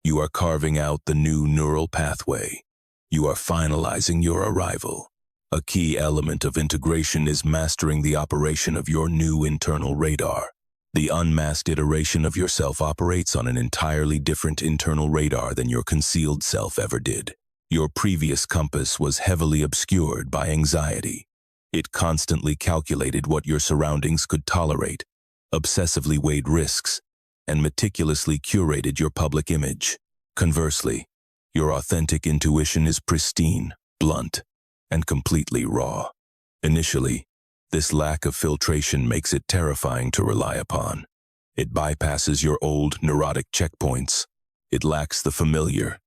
You are carving out the new neural pathway. You are finalizing your arrival. A key element of integration is mastering the operation of your new internal radar. The unmasked iteration of yourself operates on an entirely different internal radar than your concealed self ever did. Your previous compass was heavily obscured by anxiety. It constantly calculated what your surroundings could tolerate, obsessively weighed risks, and meticulously curated your public image. Conversely, your authentic intuition is pristine, blunt, and completely raw. Initially, this lack of filtration makes it terrifying to rely upon. It bypasses your old neurotic checkpoints. It lacks the familiar,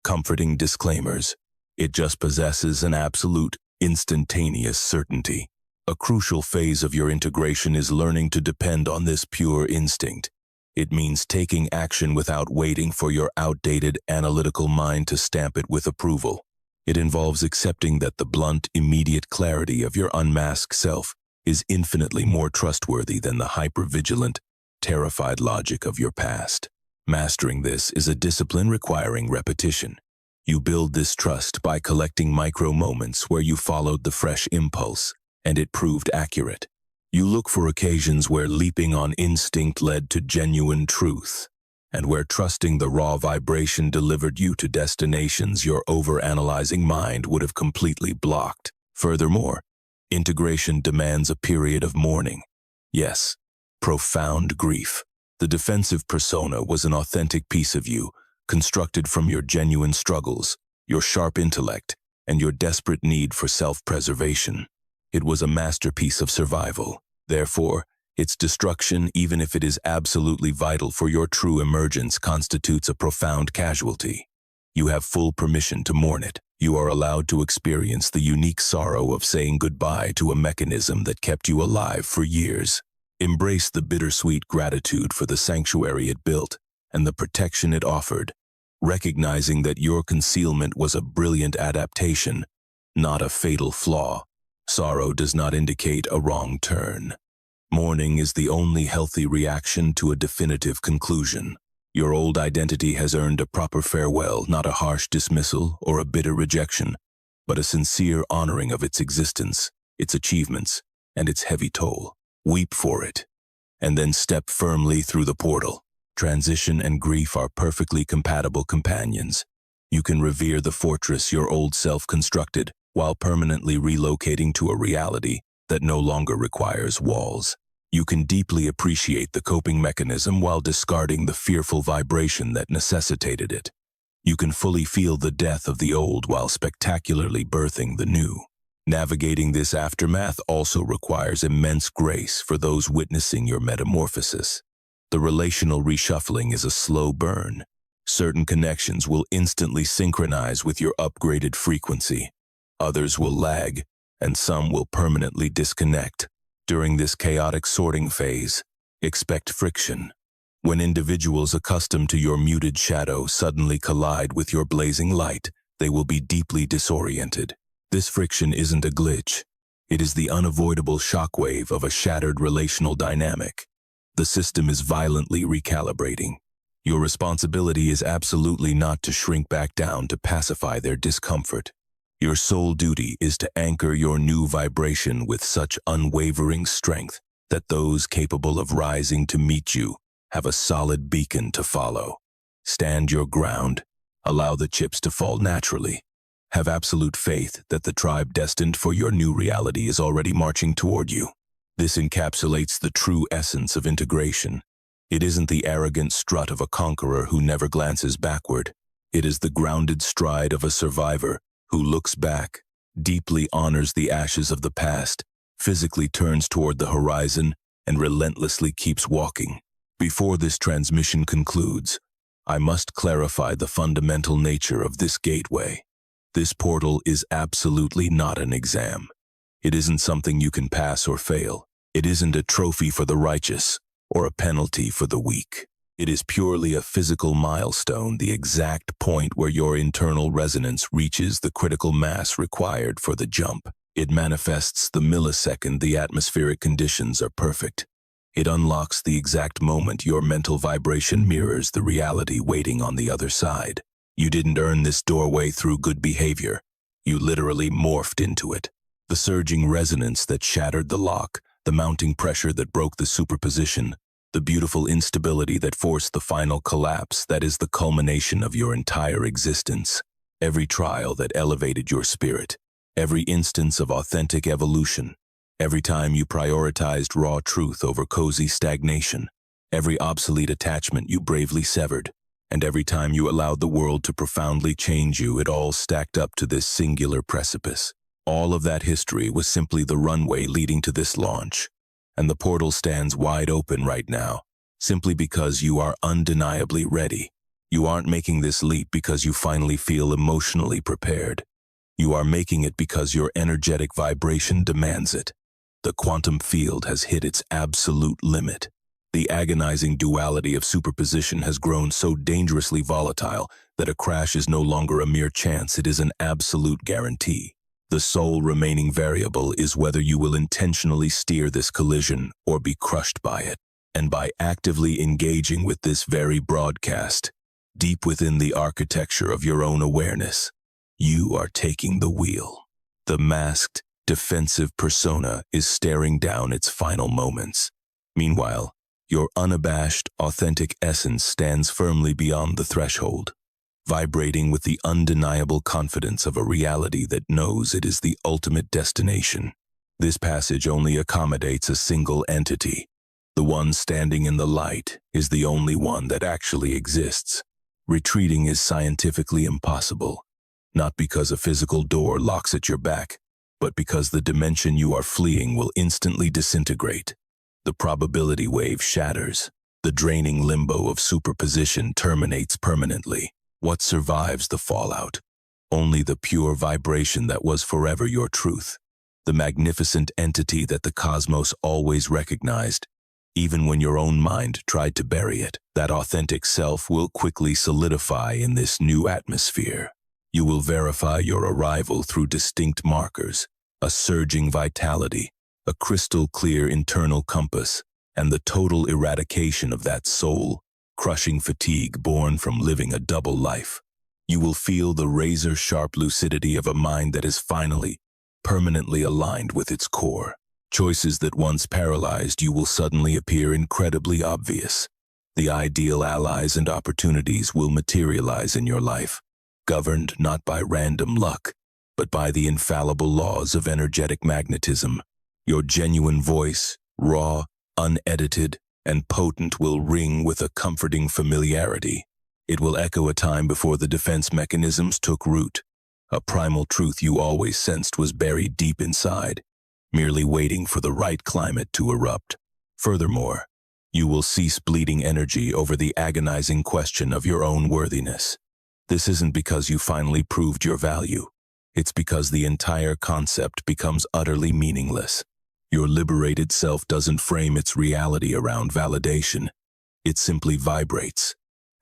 comforting disclaimers. It just possesses an absolute, instantaneous certainty. A crucial phase of your integration is learning to depend on this pure instinct. It means taking action without waiting for your outdated analytical mind to stamp it with approval. It involves accepting that the blunt, immediate clarity of your unmasked self is infinitely more trustworthy than the hyper-vigilant, terrified logic of your past. Mastering this is a discipline requiring repetition. You build this trust by collecting micro-moments where you followed the fresh impulse, and it proved accurate. You look for occasions where leaping on instinct led to genuine truth, and where trusting the raw vibration delivered you to destinations your overanalyzing mind would have completely blocked. Furthermore, integration demands a period of mourning. Yes, profound grief. The defensive persona was an authentic piece of you, constructed from your genuine struggles, your sharp intellect, and your desperate need for self-preservation. It was a masterpiece of survival. Therefore, its destruction, even if it is absolutely vital for your true emergence, constitutes a profound casualty. You have full permission to mourn it. You are allowed to experience the unique sorrow of saying goodbye to a mechanism that kept you alive for years. Embrace the bittersweet gratitude for the sanctuary it built and the protection it offered, recognizing that your concealment was a brilliant adaptation, not a fatal flaw. Sorrow does not indicate a wrong turn. Mourning is the only healthy reaction to a definitive conclusion. Your old identity has earned a proper farewell, not a harsh dismissal or a bitter rejection, but a sincere honoring of its existence, its achievements, and its heavy toll. Weep for it, and then step firmly through the portal. Transition and grief are perfectly compatible companions. You can revere the fortress your old self constructed while permanently relocating to a reality that no longer requires walls. You can deeply appreciate the coping mechanism while discarding the fearful vibration that necessitated it. You can fully feel the death of the old while spectacularly birthing the new. Navigating this aftermath also requires immense grace for those witnessing your metamorphosis. The relational reshuffling is a slow burn. Certain connections will instantly synchronize with your upgraded frequency. Others will lag, and some will permanently disconnect. During this chaotic sorting phase, expect friction. When individuals accustomed to your muted shadow suddenly collide with your blazing light, they will be deeply disoriented. This friction isn't a glitch. It is the unavoidable shockwave of a shattered relational dynamic. The system is violently recalibrating. Your responsibility is absolutely not to shrink back down to pacify their discomfort. Your sole duty is to anchor your new vibration with such unwavering strength that those capable of rising to meet you have a solid beacon to follow. Stand your ground. Allow the chips to fall naturally. Have absolute faith that the tribe destined for your new reality is already marching toward you. This encapsulates the true essence of integration. It isn't the arrogant strut of a conqueror who never glances backward. It is the grounded stride of a survivor who looks back, deeply honors the ashes of the past, physically turns toward the horizon, and relentlessly keeps walking. Before this transmission concludes, I must clarify the fundamental nature of this gateway. This portal is absolutely not an exam. It isn't something you can pass or fail. It isn't a trophy for the righteous or a penalty for the weak. It is purely a physical milestone, the exact point where your internal resonance reaches the critical mass required for the jump. It manifests the millisecond the atmospheric conditions are perfect. It unlocks the exact moment your mental vibration mirrors the reality waiting on the other side. You didn't earn this doorway through good behavior. You literally morphed into it. The surging resonance that shattered the lock, the mounting pressure that broke the superposition, the beautiful instability that forced the final collapse, that is the culmination of your entire existence. Every trial that elevated your spirit, every instance of authentic evolution, every time you prioritized raw truth over cozy stagnation, every obsolete attachment you bravely severed, and every time you allowed the world to profoundly change you, it all stacked up to this singular precipice. All of that history was simply the runway leading to this launch, and the portal stands wide open right now, simply because you are undeniably ready. You aren't making this leap because you finally feel emotionally prepared. You are making it because your energetic vibration demands it. The quantum field has hit its absolute limit. The agonizing duality of superposition has grown so dangerously volatile that a crash is no longer a mere chance, it is an absolute guarantee. The sole remaining variable is whether you will intentionally steer this collision or be crushed by it. And by actively engaging with this very broadcast, deep within the architecture of your own awareness, you are taking the wheel. The masked, defensive persona is staring down its final moments. Meanwhile, your unabashed, authentic essence stands firmly beyond the threshold, vibrating with the undeniable confidence of a reality that knows it is the ultimate destination. This passage only accommodates a single entity. The one standing in the light is the only one that actually exists. Retreating is scientifically impossible, not because a physical door locks at your back, but because the dimension you are fleeing will instantly disintegrate. The probability wave shatters. The draining limbo of superposition terminates permanently. What survives the fallout? Only the pure vibration that was forever your truth, the magnificent entity that the cosmos always recognized, even when your own mind tried to bury it. That authentic self will quickly solidify in this new atmosphere. You will verify your arrival through distinct markers, a surging vitality, a crystal-clear internal compass, and the total eradication of that soul-crushing fatigue born from living a double life. You will feel the razor-sharp lucidity of a mind that is finally, permanently aligned with its core. Choices that once paralyzed you will suddenly appear incredibly obvious. The ideal allies and opportunities will materialize in your life, governed not by random luck, but by the infallible laws of energetic magnetism. Your genuine voice, raw, unedited, and potent, will ring with a comforting familiarity. It will echo a time before the defense mechanisms took root. A primal truth you always sensed was buried deep inside, merely waiting for the right climate to erupt. Furthermore, you will cease bleeding energy over the agonizing question of your own worthiness. This isn't because you finally proved your value. It's because the entire concept becomes utterly meaningless. Your liberated self doesn't frame its reality around validation. It simply vibrates,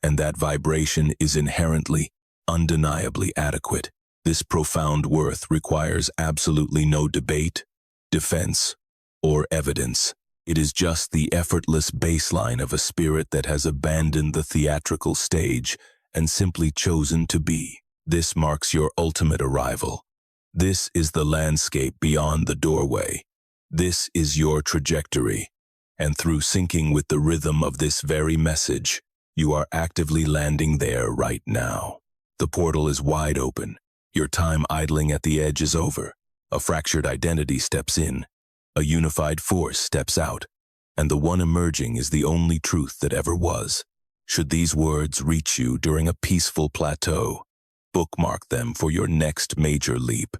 and that vibration is inherently, undeniably adequate. This profound worth requires absolutely no debate, defense, or evidence. It is just the effortless baseline of a spirit that has abandoned the theatrical stage and simply chosen to be. This marks your ultimate arrival. This is the landscape beyond the doorway. This is your trajectory, and through syncing with the rhythm of this very message, you are actively landing there right now. The portal is wide open. Your time idling at the edge is over. A fractured identity steps in. A unified force steps out. And the one emerging is the only truth that ever was. Should these words reach you during a peaceful plateau, bookmark them for your next major leap.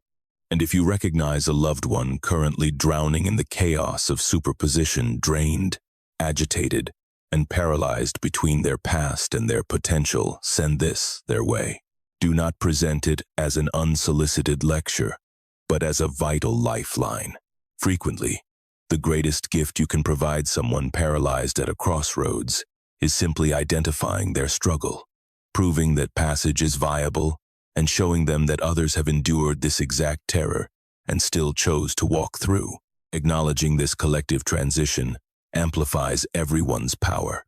And if you recognize a loved one currently drowning in the chaos of superposition, drained, agitated, and paralyzed between their past and their potential, send this their way. Do not present it as an unsolicited lecture, but as a vital lifeline. Frequently, the greatest gift you can provide someone paralyzed at a crossroads is simply identifying their struggle, proving that passage is viable, and showing them that others have endured this exact terror and still chose to walk through. Acknowledging this collective transition amplifies everyone's power.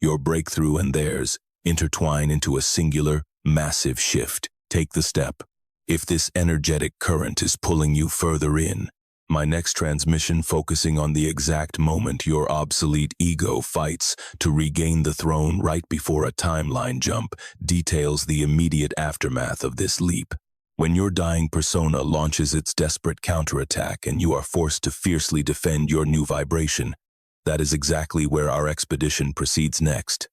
Your breakthrough and theirs intertwine into a singular, massive shift. Take the step. If this energetic current is pulling you further in, my next transmission focusing on the exact moment your obsolete ego fights to regain the throne right before a timeline jump details the immediate aftermath of this leap. When your dying persona launches its desperate counterattack and you are forced to fiercely defend your new vibration, that is exactly where our expedition proceeds next.